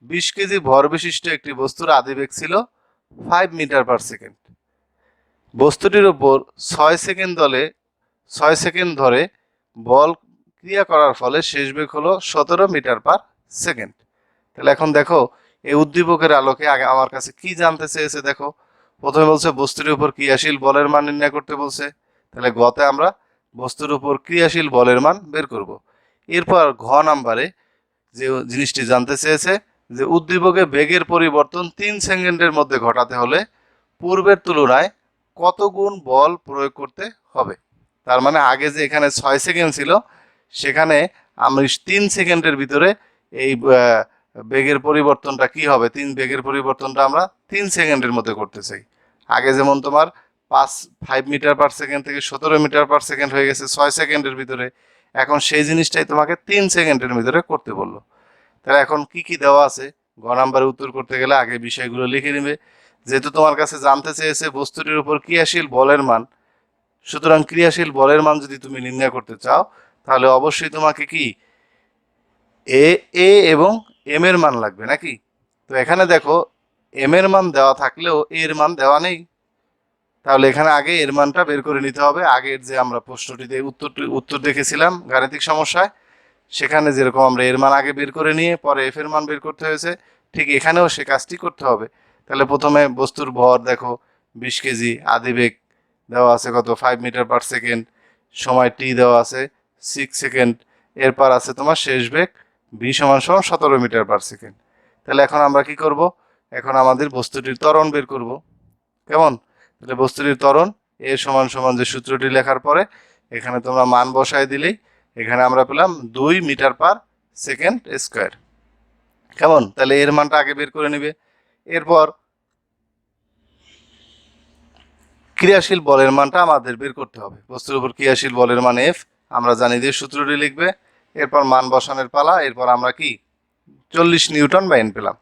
20 কেজি ভর বিশিষ্ট একটি বস্তুর আদিবেগ ছিল 5 মিটার পার সেকেন্ড। বস্তুটির উপর 6 সেকেন্ড ধরে বল ক্রিয়া করার ফলে শেষ বেগ হলো 17 মিটার পার সেকেন্ড। তাহলে এখন দেখো এই উদ্দীপকের আলোকে আগে আমার কাছে কি জানতে চেয়েছে, দেখো প্রথমে বলছে বস্তুটির উপর ক্রিয়াশীল বলের মান নির্ণয় করতে বলছে। তাহলে গতে আমরা বস্তুর উপর ক্রিয়াশীল বলের মান বের করব। এরপর ঘ নাম্বারে যে জিনিসটি জানতে চেয়েছে যে উদ্দীপকে বেগের পরিবর্তন 3 সেকেন্ডের মধ্যে ঘটাতে হলে পূর্বের তুলনায় কত গুণ বল প্রয়োগ করতে হবে। তার মানে আগে যে এখানে 6 সেকেন্ড ছিল, সেখানে আমি 3 সেকেন্ডের ভিতরে এই বেগের পরিবর্তনটা কি হবে, বেগের পরিবর্তনটা আমরা 3 সেকেন্ডের মধ্যে করতে চাই। আগে যেমন তোমার 5 মিটার পার সেকেন্ড থেকে 17 মিটার পার সেকেন্ড হয়ে গেছে 6 সেকেন্ডের ভিতরে, এখন সেই জিনিসটাই তোমাকে 3 সেকেন্ডের ভিতরে করতে বললো। তাহলে এখন কি কি দেওয়া আছে, গ নাম্বারে উত্তর করতে গেলে আগে বিষয়গুলো লিখে নিবে। যেহেতু তোমার কাছে জানতে চেয়েছে বস্তুটির উপর ক্রিয়াশীল বলের মান, সুতরাং ক্রিয়াশীল বলের মান যদি তুমি নির্ণয় করতে চাও, তাহলে অবশ্যই তোমাকে কি এ এ এবং এম এর মান লাগবে নাকি। তো এখানে দেখো এম এর মান দেওয়া থাকলেও এর মান দেওয়া নেই। তাহলে এখানে আগে এর মানটা বের করে নিতে হবে। আগের যে আমরা প্রশ্নটিতে উত্তর দেখেছিলাম গাণিতিক সমস্যায়, সেখানে যেরকম আমরা এর মান আগে বের করে নিয়ে পরে এফ এর মান বের করতে হয়েছে, ঠিক এখানেও সে কাজটি করতে হবে। তাহলে প্রথমে বস্তুর ভর দেখো 20 কেজি, আদিবেগ দেওয়া আছে কত 5 মিটার পার সেকেন্ড, সময় টি দেওয়া আছে 6 সেকেন্ড, এরপর আছে তোমার শেষ বেগ ভি সমান সমান 17 মিটার পার সেকেন্ড। তাহলে এখন আমরা কি করব, এখন আমাদের বস্তুটির ত্বরণ বের করব। কেমন, তাহলে বস্তুটির ত্বরণ এ সমান সমান যে সূত্রটি লেখার পরে এখানে তোমরা মান বসায় দিলেই এখানে আমরা পেলাম 2 মিটার পার সেকেন্ড স্কোয়ার। কেমন, তাহলে এর মানটা আগে বের করে নিবে। এরপর ক্রিয়াশীল বলের মানটা আমাদের বের করতে হবে। বস্তুর উপর ক্রিয়াশীল বলের মান এফ, আমরা জানি দিয়ে সূত্রটি লিখবে, এরপর মান বসানোর পালা। এরপর আমরা কি 40 নিউটন বা এন পেলাম।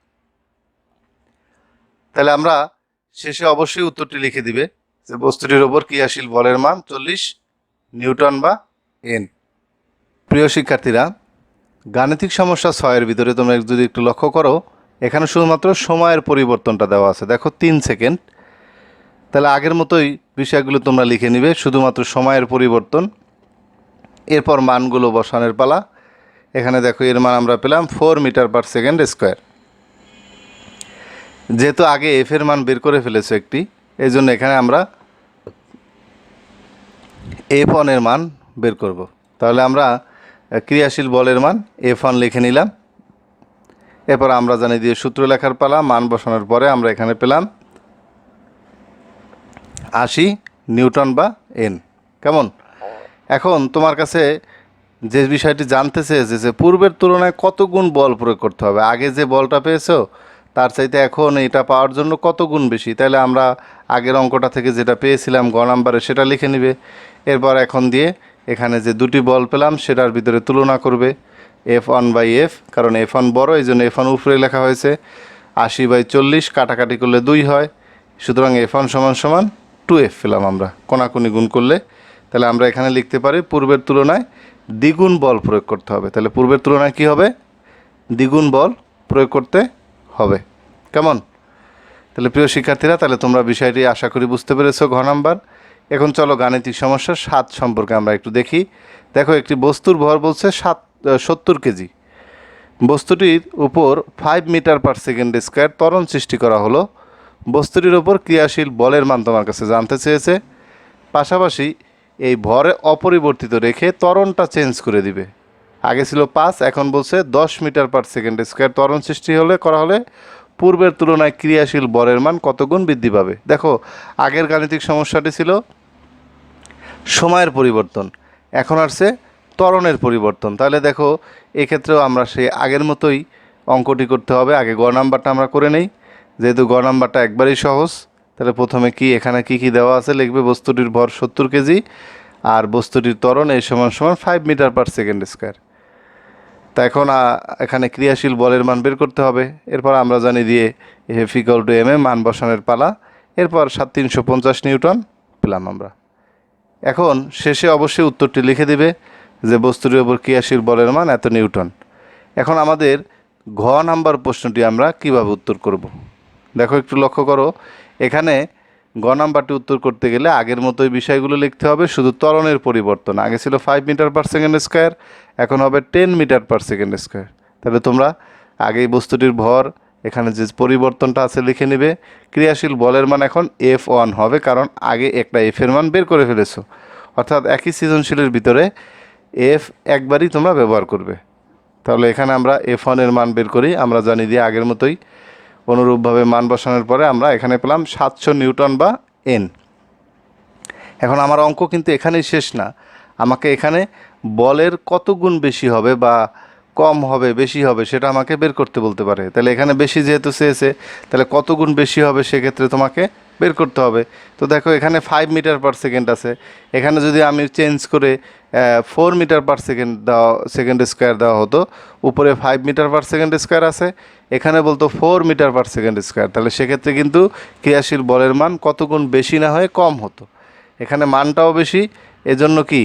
তাহলে আমরা শেষে অবশ্যই উত্তরটি লিখে দিবে যে বস্তুটির ওপর ক্রিয়াশীল বলের মান 40 নিউটন বা এন। প্রিয় শিক্ষার্থীরা, গাণিতিক সমস্যা 6-এর ভিতরে তোমরা যদি একটু লক্ষ্য করো, এখানে শুধুমাত্র সময়ের পরিবর্তনটা দেওয়া আছে। দেখো 3 সেকেন্ড। তাহলে আগের মতোই বিষয়গুলো তোমরা লিখে নিবে, শুধুমাত্র সময়ের পরিবর্তন। এরপর মানগুলো বসানোর পালা। এখানে দেখো এর মান আমরা পেলাম 4 মিটার পার সেকেন্ড স্কোয়ার। যেহেতু আগে এফ এর মান বের করে ফেলেছো একটি, এই জন্য এখানে আমরা F1 এর মান বের করব। তাহলে আমরা ক্রিয়াশীল বলের মান F1 লিখে নিলাম। এরপর আমরা জানি দিয়ে সূত্র লেখার পালা। মান বসানোর পরে আমরা এখানে পেলাম 80 নিউটন বা এন। কেমন? এখন তোমার কাছে যে বিষয়টি জানতে চেয়েছে যে পূর্বের তুলনায় কত গুণ বল প্রয়োগ করতে হবে। আগে যে বলটা পেয়েছো তার চাইতে এখন এটা পাওয়ার জন্য কত গুণ বেশি। তাহলে আমরা আগের অঙ্কটা থেকে যেটা পেয়েছিলাম গ নাম্বারে সেটা লিখে নিবে। এরপর এখন দিয়ে এখানে যে দুটি বল পেলাম সেটার ভিতরে তুলনা করবে F1/F, কারণ F1 বড়, এই জন্য F1 উপরে লেখা হয়েছে। 80/40 কাটাকাটি করলে 2 হয়, সুতরাং F1 = 2F পেলাম আমরা কোনাকুনি গুণ করলে। তাহলে আমরা এখানে লিখতে পারি পূর্বের তুলনায় দ্বিগুণ বল প্রয়োগ করতে হবে। তাহলে পূর্বের তুলনায় কি হবে? দ্বিগুণ বল প্রয়োগ করতে হবে। কেমন? তাহলে প্রিয় শিক্ষার্থীরা, তাহলে তোমরা বিষয়টি আশা করি বুঝতে পেরেছো ঘ নাম্বার। এখন চলো গাণিতিক সমস্যা 7 সম্পর্কে আমরা একটু দেখি। দেখো একটি বস্তুর ভর বলছে 70 কেজি। বস্তুটির উপর 5 মিটার পার সেকেন্ড স্কোয়ার ত্বরণ সৃষ্টি করা হলো। বস্তুটির ওপর ক্রিয়াশীল বলের মান তোমার কাছে জানতে চেয়েছে। পাশাপাশি এই ভরে অপরিবর্তিত রেখে ত্বরণটা চেঞ্জ করে দিবে। আগে ছিল 5, এখন বলছে 10 মিটার পার সেকেন্ড স্কোয়ার ত্বরণ সৃষ্টি করা হলে পূর্বের তুলনায় ক্রিয়াশীল বলের মান কত গুণ বৃদ্ধি পাবে। দেখো আগের গাণিতিক সমস্যাটি ছিল সময়ের পরিবর্তন, এখন আসছে ত্বরণের পরিবর্তন। তাহলে দেখো এক্ষেত্রেও আমরা সেই আগের মতোই অঙ্কটি করতে হবে। আগে গ নাম্বারটা আমরা করে নেই, যেহেতু গ নাম্বারটা একবারই সহজ। তাহলে প্রথমে কি এখানে কি কি দেওয়া আছে লিখবে। বস্তুটির ভর 70 কেজি আর বস্তুটির ত্বরণ এই সমান 5 মিটার পার সেকেন্ড স্কোয়ার। তা এখন এখানে ক্রিয়াশীল বলের মান বের করতে হবে। এরপর আমরা জানি দিয়ে F=ma মান বসানোর পালা। এরপর 350 নিউটন পেলাম আমরা। এখন শেষে অবশ্যই উত্তরটি লিখে দিবে যে বস্তুটির উপর ক্রিয়াশীল বলের মান এত নিউটন। এখন আমাদের ঘ নাম্বার প্রশ্নটি আমরা কিভাবে উত্তর করব। দেখো একটু লক্ষ্য করো, এখানে গ নাম্বারটি উত্তর করতে গেলে আগের মতোই বিষয়গুলো লিখতে হবে, শুধু ত্বরণের পরিবর্তন। আগে ছিল 5 মিটার পার সেকেন্ড স্কোয়ার, এখন হবে 10 মিটার পার সেকেন্ড স্কোয়ার। তাহলে তোমরা আগেই বস্তুটির ভর এখানে যে পরিবর্তনটা আছে লিখে নেবে। ক্রিয়াশীল বলের মান এখন F1 হবে, কারণ আগে একটা F এর মান বের করে ফেলেছো। অর্থাৎ একই সৃজনশীলের ভিতরে F একবারই তোমরা ব্যবহার করবে। তাহলে এখানে আমরা F1 এর মান বের করি। আমরা জানি দিয়ে আগের মতোই অনুরূপভাবে মান বসানোর পরে আমরা এখানে পেলাম 700 নিউটন বা এন। এখন আমার অঙ্ক কিন্তু এখানেই শেষ না, আমাকে এখানে বলের কত গুণ বেশি হবে বা কম হবে বেশি হবে সেটা আমাকে বের করতে বলতে পারে। তাহলে এখানে বেশি যেহেতু চেয়েছে, তাহলে কত গুণ বেশি হবে সেক্ষেত্রে তোমাকে বের করতে হবে। তো দেখো এখানে 5 মিটার পার সেকেন্ড আছে, এখানে যদি আমি চেঞ্জ করে 4 মিটার পার সেকেন্ড স্কোয়ার দেওয়া হতো, উপরে 5 মিটার পার সেকেন্ড স্কোয়ার আছে, এখানে বলতো 4 মিটার পার সেকেন্ড স্কোয়ার, তাহলে সেক্ষেত্রে কিন্তু ক্রিয়াশীল বলের মান কত গুণ বেশি না হয়ে কম হতো। এখানে মানটাও বেশি, এজন্য কি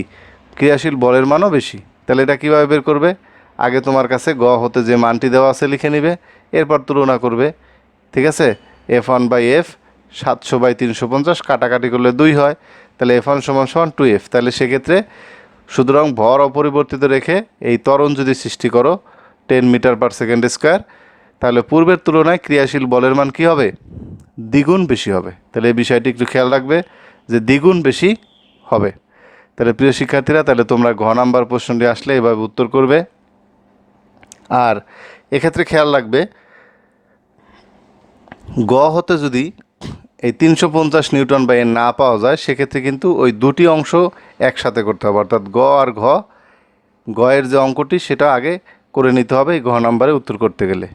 ক্রিয়াশীল বলের মানও বেশি। তাহলে এটা কীভাবে বের করবে? আগে তোমার কাছে গ হতে যে মানটি দেওয়া আছে লিখে নিবে, এরপর তুলনা করবে। ঠিক আছে? F1/F 700/350 কাটাকাটি করলে 2 হয়, তাহলে F1 = 2F। তাহলে সেক্ষেত্রে সুতরাং ভর অপরিবর্তিত রেখে এই ত্বরণ যদি সৃষ্টি করো 10 মিটার পার সেকেন্ড স্কোয়ার, তাহলে পূর্বের তুলনায় ক্রিয়াশীল বলের মান কী হবে? দ্বিগুণ বেশি হবে। তাহলে এই বিষয়টি একটু খেয়াল রাখবে যে দ্বিগুণ বেশি হবে। তাহলে প্রিয় শিক্ষার্থীরা, তাহলে তোমরা ঘ নাম্বার প্রশ্নটি আসলে এভাবে উত্তর করবে। আর এক্ষেত্রে খেয়াল রাখবে গ হতে যদি এই 350 নিউটন বা এন না পাওয়া যায়, সেক্ষেত্রে কিন্তু ওই দুটি অংশ একসাথে করতে হবে। অর্থাৎ গ আর গ এর যে অঙ্কটি সেটা আগে করে নিতে হবে এই ঘ নাম্বারে উত্তর করতে গেলে।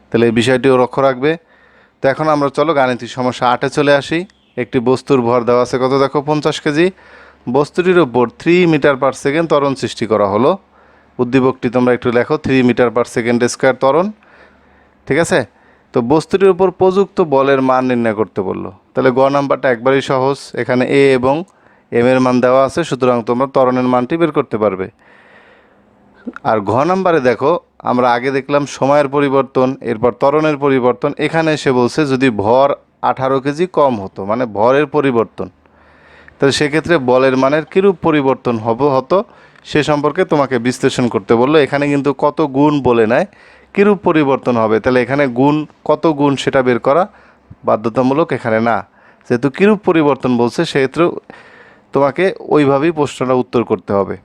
তাহলে এই বিষয়টিও লক্ষ্য রাখবে। তো এখন আমরা চলো গাণিতিক সমস্যা 8-এ চলে আসি। একটি বস্তুর ভর দেওয়া আছে কত দেখো 50 কেজি, বস্তুটির উপর 3 মিটার পার সেকেন্ড ত্বরণ সৃষ্টি করা হলো। উদ্দীপকটি তোমরা একটু লেখো, 3 মিটার পার সেকেন্ড স্কোয়ার ত্বরণ, ঠিক আছে। তো বস্তুটির উপর প্রযুক্ত বলের মান নির্ণয় করতে বললো। তাহলে গ নাম্বারটা একবারই সহজ, এখানে এ এবং এম এর মান দেওয়া আছে, সুতরাং তোমরা ত্বরণের মানটি বের করতে পারবে। আর ঘ নাম্বারে দেখো, আমরা আগে দেখলাম সময়ের পরিবর্তন, এরপর ত্বরণের পরিবর্তন, এখানে এসে বলছে যদি ভর 18 কেজি কম হতো, মানে ভরের পরিবর্তন, তাহলে সেক্ষেত্রে বলের মানের কীরূপ পরিবর্তন হতো সে সম্পর্কে তোমাকে বিশ্লেষণ করতে বললো। এখানে কিন্তু কত গুণ বলে নেয়, কীরূপ পরিবর্তন হবে, তাহলে এখানে গুণ কত গুণ সেটা বের করা বাধ্যতামূলক এখানে না, যেহেতু কীরূপ পরিবর্তন বলছে সেক্ষেত্রে তোমাকে ওইভাবেই প্রশ্নটা উত্তর করতে হবে।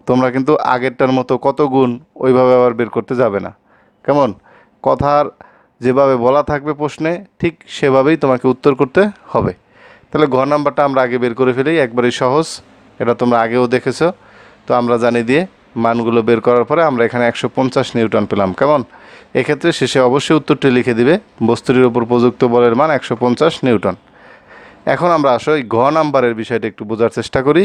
তোমরা কিন্তু আগেরটার মতো কত গুণ ওইভাবে আবার বের করতে যাবে না, কেমন? কথার যেভাবে বলা থাকবে প্রশ্নে ঠিক সেভাবেই তোমাকে উত্তর করতে হবে। তাহলে ঘ নাম্বারটা আমরা আগে বের করে ফেলি, একবারই সহজ, এটা তোমরা আগেও দেখেছো। তো আমরা জানি দিয়ে মানগুলো বের করার পরে আমরা এখানে 150 নিউটন পেলাম, কেমন? এক্ষেত্রে শেষে অবশ্যই উত্তরটি লিখে দিবে, বস্তুটির উপর প্রযুক্ত বলের মান 150 নিউটন। এখন আমরা আসলে ঘ নাম্বারের বিষয়টা একটু বোঝার চেষ্টা করি।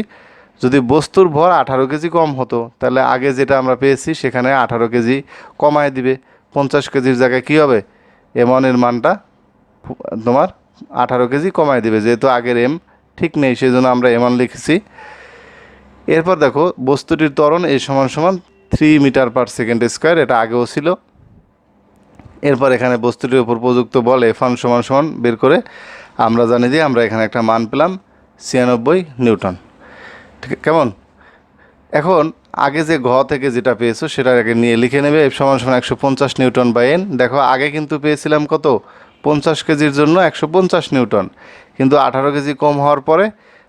যদি বস্তুর ভর 18 কেজি কম হতো, তাহলে আগে যেটা আমরা পেয়েছি সেখানে 18 কেজি কমায় দিবে, 50 কেজির জায়গায় কী হবে, এমনের মানটা তোমার 18 কেজি কমায় দিবে, যেহেতু আগের এম ঠিক নেই সেই জন্য আমরা এমন লিখেছি। এরপর দেখো বস্তুটির ত্বরণ এ সমান সমান 3 মিটার পার সেকেন্ড স্কোয়ার, এটা আগেও ছিল। এরপর এখানে বস্তুটির উপর প্রযুক্ত বল F1 সমান সমান বের করে আমরা জানি যে আমরা এখানে একটা মান পেলাম 96 নিউটন, ঠিক কেমন? এখন আগে যে ঘ থেকে যেটা পেয়েছো সেটা আগে নিয়ে লিখে নেবে, F সমান সমান 150 নিউটন বাই এন। দেখো আগে কিন্তু পেয়েছিলাম কত, 50 কেজির জন্য 150 নিউটন, কিন্তু 18 কেজি কম হওয়ার পরে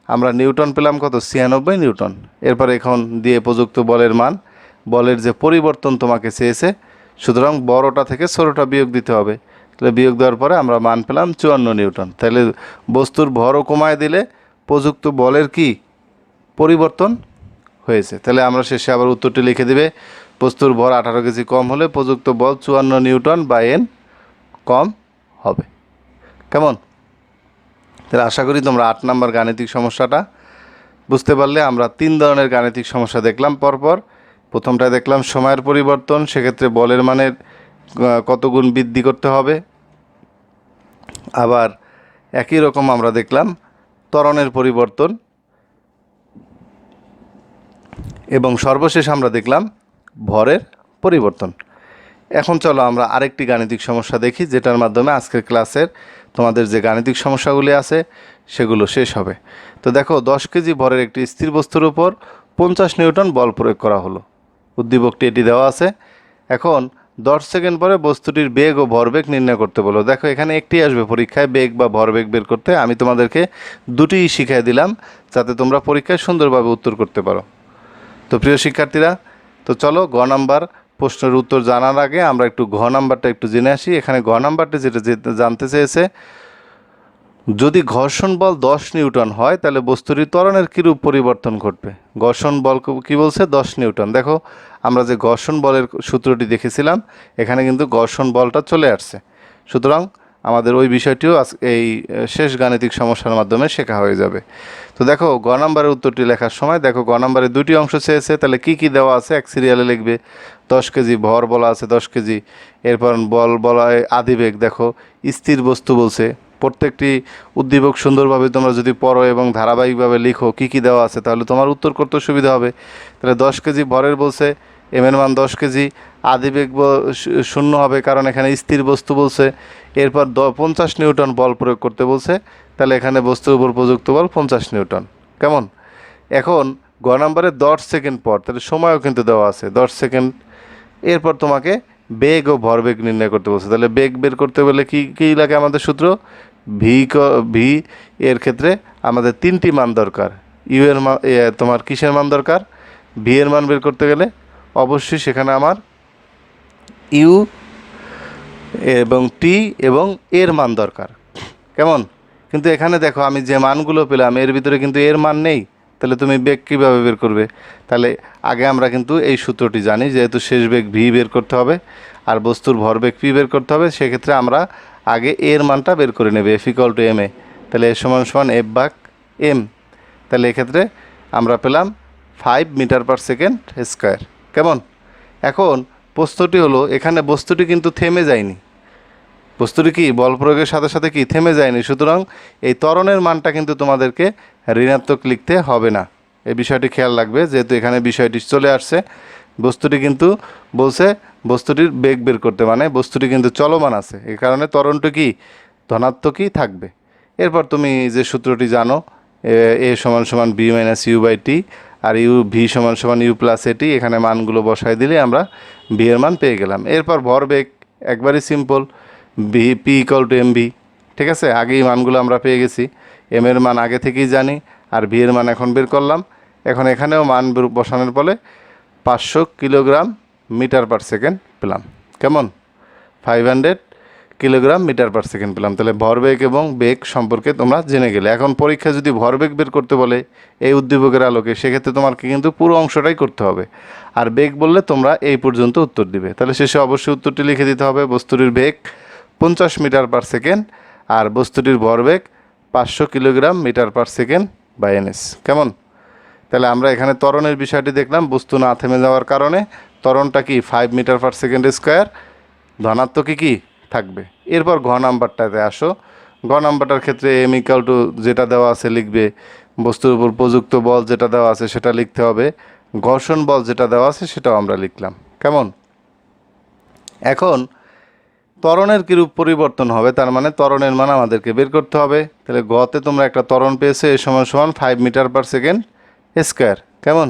আমরা নিউটন পেলাম কত, 96 নিউটন। এরপর এখন দিয়ে প্রযুক্ত বলের মান, বলের যে পরিবর্তন তোমাকে চেয়েছে, সুতরাং বড়টা থেকে ছোটোটা বিয়োগ দিতে হবে, তাহলে বিয়োগ দেওয়ার পরে আমরা মান পেলাম 54 নিউটন। তাহলে বস্তুর ভরও কমায় দিলে প্রযুক্ত বলের কি পরিবর্তন হয়েছে। তাহলে আমরা শেষে আবার উত্তরটি লিখে দিবে, বস্তুর ভর 18 কেজি কম হলে প্রযুক্ত বল 54 নিউটন বাই এন কম হবে, কেমন? তাহলে আশা করি তোমরা 8 নম্বর গাণিতিক সমস্যাটা বুঝতে পারলে। আমরা 3 ধরনের গাণিতিক সমস্যা দেখলাম পরপর। প্রথমটা দেখলাম সময়ের পরিবর্তন, সেক্ষেত্রে বলের মানের কত গুণ বৃদ্ধি করতে হবে। আবার একই রকম আমরা দেখলাম ত্বরণের পরিবর্তন, এবং সর্বশেষ আমরা দেখলাম ভরের পরিবর্তন। এখন চলো আমরা আরেকটি গাণিতিক সমস্যা দেখি, যেটার মাধ্যমে আজকের ক্লাসের তোমাদের যে গাণিতিক সমস্যাগুলি আছে সেগুলো শেষ হবে। তো দেখো 10 কেজি ভরের একটি স্থির বস্তুর উপর 50 নিউটন বল প্রয়োগ করা হলো। উদ্দীপকটি এটি দেওয়া আছে। এখন 10 সেকেন্ড পরে বস্তুটির বেগ ও ভরবেগ নির্ণয় করতে বলো। দেখো এখানে একটি আসবে পরীক্ষায়, বেগ বা ভরবেগ বের করতে। আমি তোমাদেরকে দুটিই শিখিয়ে দিলাম যাতে তোমরা পরীক্ষায় সুন্দরভাবে উত্তর করতে পারো। তো প্রিয় শিক্ষার্থীরা, তো চলো গ নাম্বার প্রশ্নের উত্তর জানার আগে আমরা একটু ঘ নাম্বারটা একটু জেনে আসি। এখানে ঘ নাম্বারটা যেটা জানতে চেয়েছে, যদি ঘর্ষণ বল 10 নিউটন হয় তাহলে বস্তুটির ত্বরণের কীরূপ পরিবর্তন ঘটবে। ঘর্ষণ বল কি বলছে, 10 নিউটন। দেখো আমরা যে ঘর্ষণ বলের সূত্রটি দেখেছিলাম এখানে কিন্তু ঘর্ষণ বলটা চলে আসছে, সুতরাং আমাদের ওই বিষয়টিও এই শেষ গাণিতিক সমস্যার মাধ্যমে শেখা হয়ে যাবে। তো দেখো গ নাম্বারের উত্তরটি লেখার সময় দেখো গ নাম্বারে দুটি অংশ চেয়েছে, তাহলে কি কি দেওয়া আছে এক সিরিয়ালে লিখবে। 10 কেজি ভর বলা আছে 10 কেজি, এরপর বল বলা আদিবেগ, দেখো স্থির বস্তু বলছে। প্রত্যেকটি উদ্দীপক সুন্দরভাবে তোমরা যদি পড়ো এবং ধারাবাহিকভাবে লিখো কী কী দেওয়া আছে তাহলে তোমার উত্তর করতে সুবিধা হবে। তাহলে 10 কেজি ভরের বলছে, এম এর মান 10 কেজি, আদিবেগ শূন্য হবে কারণ এখানে স্থির বস্তু বলছে। এরপর 50 নিউটন বল প্রয়োগ করতে বলছে, তাহলে এখানে বস্তুর উপর প্রযুক্ত বল 50 নিউটন, কেমন? এখন গ নাম্বারে 10 সেকেন্ড পর, তাহলে সময়ও কিন্তু দেওয়া আছে 10 সেকেন্ড। এরপর তোমাকে বেগ ও ভরবেগ নির্ণয় করতে বলছে, তাহলে বেগ বের করতে বলে কী কী লাগে আমাদের সূত্র, ভি এর ক্ষেত্রে আমাদের 3টি মান দরকার। ইউ এর মান তোমার কিসের মান দরকার, ভি এর মান বের করতে গেলে অবশ্যই সেখানে আমার ইউ এবং টি এবং এর মান দরকার, কেমন? কিন্তু এখানে দেখো আমি যে মানগুলো পেলাম এর ভিতরে কিন্তু এর মান নেই, তাহলে তুমি বেগ কীভাবে বের করবে? তাহলে আগে আমরা কিন্তু এই সূত্রটি জানি, যেহেতু শেষ বেগ ভি বের করতে হবে আর বস্তুর ভরবেগ পি বের করতে হবে, সেক্ষেত্রে আমরা আগে এর মানটা বের করে নেবে, F equal to M A. তাহলে এ সমান সমান এফ ভাগ এম। তাহলে এক্ষেত্রে আমরা পেলাম 5 মিটার পার সেকেন্ড স্কোয়ার। কেমন? এখন প্রশ্নটি হলো, এখানে বস্তুটি কিন্তু থেমে যায়নি। বস্তুটি কি বল প্রয়োগের সাথে সাথে কি থেমে যায়নি, সুতরাং এই ত্বরণের মানটা কিন্তু তোমাদেরকে ঋণাত্মক লিখতে হবে না। এই বিষয়টি খেয়াল রাখবে, যেহেতু এখানে বিষয়টি চলে আসছে। বস্তুটি কিন্তু বলছে বস্তুটির বেগ বের করতে, মানে বস্তুটি কিন্তু চলমান আছে, এই কারণে ত্বরণটি কি ধনাত্মকই থাকবে। এরপর তুমি যে সূত্রটি জানো, এ সমান সমান v minus u by t, আর ইউ ভি সমান সমান ইউ প্লাস এটি, এখানে মানগুলো বসাই দিলে আমরা বি এর মান পেয়ে গেলাম। এরপর ভরবেগ একবারই সিম্পল, বি p equal to m v. ঠিক আছে, আগেই মানগুলো আমরা পেয়ে গেছি, এম এর মান আগে থেকেই জানি, আর ভি এর মান এখন বের করলাম। এখন এখানেও মান বসানোর ফলে 500 কিলোগ্রাম মিটার পার সেকেন্ড পেলাম। কেমন? 500 কিলোগ্রাম মিটার পার সেকেন্ড পেলাম। তাহলে ভরবেগ এবং বেগ সম্পর্কে তোমরা জেনে গেলে। এখন পরীক্ষা যদি ভরবেগ বের করতে বলে এই উদ্দীপকের আলোকে, সেক্ষেত্রে তোমাকে কিন্তু পুরো অংশটাই করতে হবে, আর বেগ বললে তোমরা এই পর্যন্ত উত্তর দিবে। তাহলে শেষে অবশ্যই উত্তরটি লিখে দিতে হবে। বস্তুটির বেগ 50 মিটার পার সেকেন্ড, আর বস্তুটির ভরবেগ 500 কিলোগ্রাম মিটার পার সেকেন্ড বাই এনএস। কেমন? তাহলে আমরা এখানে ত্বরণের বিষয়টি দেখলাম, বস্তু না থেমে যাওয়ার কারণে ত্বরণটা কি 5 মিটার পার সেকেন্ড স্কোয়ার, ধনাত্মকই কি থাকবে। এরপর ঘ নাম্বারটাতে আসো। ঘ নাম্বারটার ক্ষেত্রে এম ইকুয়াল টু যেটা দেওয়া আছে লিখবে, বস্তুর উপর প্রযুক্ত বল যেটা দেওয়া আছে সেটা লিখতে হবে, ঘর্ষণ বল যেটা দেওয়া আছে সেটাও আমরা লিখলাম। কেমন? এখন ত্বরণের কীরূপ পরিবর্তন হবে, তার মানে ত্বরণের মান আমাদেরকে বের করতে হবে। তাহলে গতে তোমরা একটা ত্বরণ পেয়েছো, এ সমান সমান 5 মিটার পার সেকেন্ড স্কোয়ার। কেমন?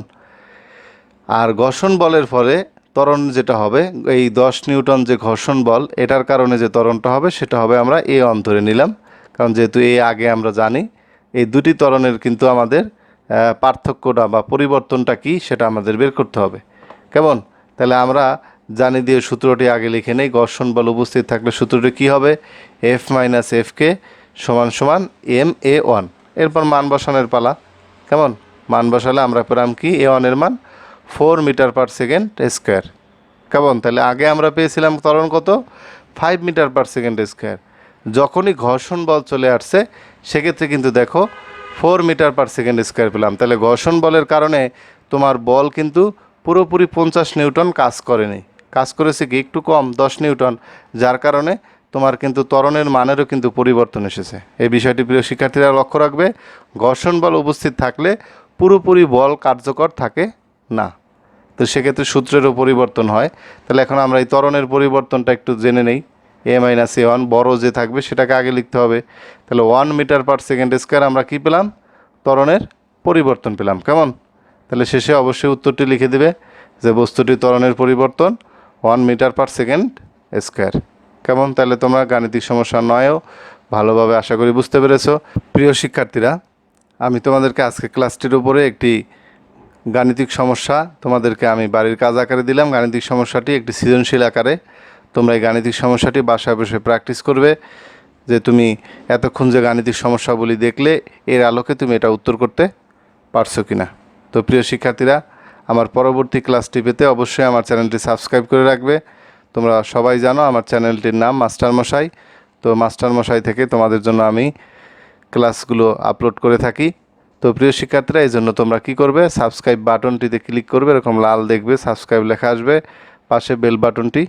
আর ঘর্ষণ বলের ফলে ত্বরণ যেটা হবে, এই 10 নিউটন যে ঘর্ষণ বল, এটার কারণে যে ত্বরণটা হবে সেটা হবে আমরা এ অন ধরে নিলাম, কারণ যেহেতু এ আগে আমরা জানি। এই দুটি ত্বরণের কিন্তু আমাদের পার্থক্যটা বা পরিবর্তনটা কি সেটা আমাদের বের করতে হবে। কেমন? তাহলে আমরা জানি দিয়ে সূত্রটি আগে লিখে নেই। ঘর্ষণ বল উপস্থিত থাকলে সূত্রটি কি হবে? এফ মাইনাস এফ কে সমান সমান এম এ ওয়ান। এরপর মান বসানোর পালা। কেমন? মান বসালে আমরা পেলাম কি, এ ওয়ানের মান 4 মিটার পার সেকেন্ড স্কোয়ার। কেমন? তাহলে আগে আমরা পেয়েছিলাম ত্বরণ কত? 5 মিটার পার সেকেন্ড স্কোয়ার। যখনই ঘর্ষণ বল চলে আসছে সেক্ষেত্রে কিন্তু দেখো 4 মিটার পার সেকেন্ড স্কোয়ার পেলাম। তাহলে ঘর্ষণ বলের কারণে তোমার বল কিন্তু পুরোপুরি 50 নিউটন কাজ করেনি, কাজ করেছে কি একটু কম, 10 নিউটন, যার কারণে তোমার কিন্তু ত্বরণের মানেরও কিন্তু পরিবর্তন এসেছে। এই বিষয়টি প্রিয় শিক্ষার্থীরা লক্ষ্য রাখবে। ঘর্ষণ বল উপস্থিত থাকলে পুরোপুরি বল কার্যকর থাকে না, তো সেক্ষেত্রে সূত্রেরও পরিবর্তন হয়। তাহলে এখন আমরা এই ত্বরণের পরিবর্তনটা একটু জেনে নেই। এ মাইনাস এ ওয়ান, বড় যে থাকবে সেটাকে আগে লিখতে হবে। তাহলে 1 মিটার পার সেকেন্ড স্কোয়ার আমরা কী পেলাম? ত্বরণের পরিবর্তন পেলাম। কেমন? তাহলে শেষে অবশ্যই উত্তরটি লিখে দিবে যে বস্তুটি ত্বরণের পরিবর্তন 1 মিটার পার সেকেন্ড স্কোয়ার। কেমন? তাহলে তোমরা গাণিতিক সমস্যা নয়ও ভালোভাবে আশা করি বুঝতে পেরেছো। প্রিয় শিক্ষার্থীরা, আমি তোমাদেরকে আজকে ক্লাসটির উপরে একটি গাণিতিক সমস্যা তোমাদেরকে আমি বাড়ির কাজ আকারে দিলাম। গাণিতিক সমস্যাটি একটি সৃজনশীল আকারে। তোমরা এই গাণিতিক সমস্যাটি বাসায় বসে প্র্যাকটিস করবে, যে তুমি এতক্ষণ যে গাণিতিক সমস্যাগুলি দেখলে এর আলোকে তুমি এটা উত্তর করতে পারছো কি না। তো প্রিয় শিক্ষার্থীরা, আমার পরবর্তী ক্লাসটি পেতে অবশ্যই আমার চ্যানেলটি সাবস্ক্রাইব করে রাখবে। তোমরা সবাই জানো আমার চ্যানেলটির নাম মাস্টারমশাই। তো মাস্টারমশাই থেকে তোমাদের জন্য আমি ক্লাসগুলো আপলোড করে থাকি। তো প্রিয় শিক্ষার্থীরা, এই জন্য তোমরা কি করবে? সাবস্ক্রাইব বাটনটিতে ক্লিক করবে, এরকম লাল দেখবে সাবস্ক্রাইব লেখা আসবে, পাশে বেল বাটনটি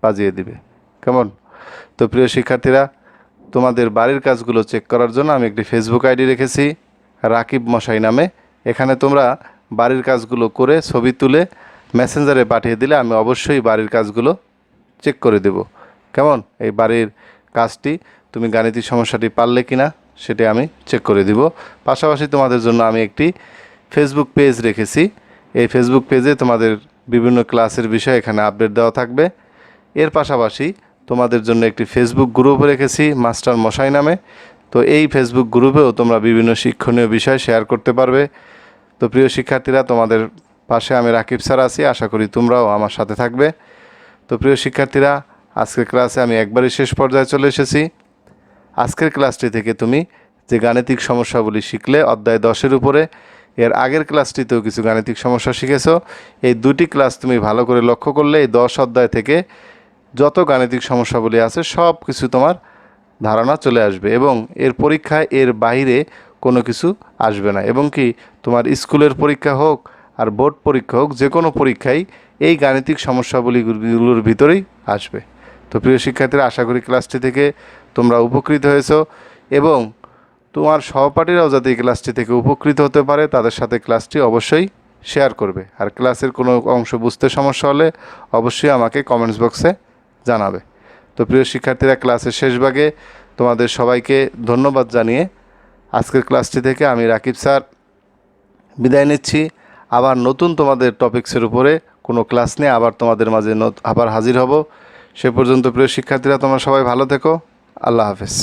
বাজিয়ে দিবে। কেমন? তো প্রিয় শিক্ষার্থীরা, তোমাদের বাড়ির কাজগুলো চেক করার জন্য আমি একটি ফেসবুক আইডি রেখেছি রাকিব মশাই নামে। এখানে তোমরা বাড়ির কাজগুলো করে ছবি তুলে মেসেঞ্জারে পাঠিয়ে দিলে আমি অবশ্যই বাড়ির কাজগুলো চেক করে দেব। কেমন? এই বাড়ির কাজটি তুমি গাণিতিক সমস্যাটি পারলে কি না সেটি আমি চেক করে দিব। পাশাপাশি তোমাদের জন্য আমি একটি ফেসবুক পেজ রেখেছি। এই ফেসবুক পেজে তোমাদের বিভিন্ন ক্লাসের বিষয় এখানে আপডেট দেওয়া থাকবে। এর পাশাপাশি তোমাদের জন্য একটি ফেসবুক গ্রুপ রেখেছি মাস্টার মশাই নামে। তো এই ফেসবুক গ্রুপেও তোমরা বিভিন্ন শিক্ষণীয় বিষয় শেয়ার করতে পারবে। তো প্রিয় শিক্ষার্থীরা, তোমাদের পাশে আমি রাকিব স্যার আছি, আশা করি তোমরাও আমার সাথে থাকবে। তো প্রিয় শিক্ষার্থীরা, আজকের ক্লাসে আমি একবারই শেষ পর্যায়ে চলে এসেছি। আজকের ক্লাসটি থেকে তুমি যে গাণিতিক সমস্যাগুলি শিখলে অধ্যায় 10-এর উপরে, এর আগের ক্লাসটিতেও কিছু গাণিতিক সমস্যা শিখেছো। এই দুটি ক্লাস তুমি ভালো করে লক্ষ্য করলে এই 10 অধ্যায় থেকে যত গাণিতিক সমস্যাগুলি আছে সব কিছু তোমার ধারণা চলে আসবে, এবং এর পরীক্ষায় এর বাইরে কোনো কিছু আসবে না, এবং কি তোমার স্কুলের পরীক্ষা হোক আর বোর্ড পরীক্ষা হোক, যে কোনো পরীক্ষায় এই গাণিতিক সমস্যাগুলিগুলোর ভিতরেই আসবে। তো প্রিয় শিক্ষার্থীরা, আশা করি ক্লাসটি থেকে তোমরা উপকৃত হয়েছো, এবং তোমার সহপাঠীরাও যাতে এই ক্লাসটি থেকে উপকৃত হতে পারে তাদের সাথে ক্লাসটি অবশ্যই শেয়ার করবে। আর ক্লাসের কোনো অংশ বুঝতে সমস্যা হলে অবশ্যই আমাকে কমেন্টস বক্সে জানাবে। তো প্রিয় শিক্ষার্থীরা, ক্লাসের শেষ ভাগে তোমাদের সবাইকে ধন্যবাদ জানিয়ে আজকের ক্লাসটি থেকে আমি রাকিব স্যার বিদায় নিচ্ছি। আবার নতুন তোমাদের টপিকসের উপরে কোনো ক্লাস নিয়ে আবার তোমাদের মাঝে আবার হাজির হব। সে পর্যন্ত প্রিয় শিক্ষার্থীরা, তোমরা সবাই ভালো থেকো। আল্লাহ হাফেজ।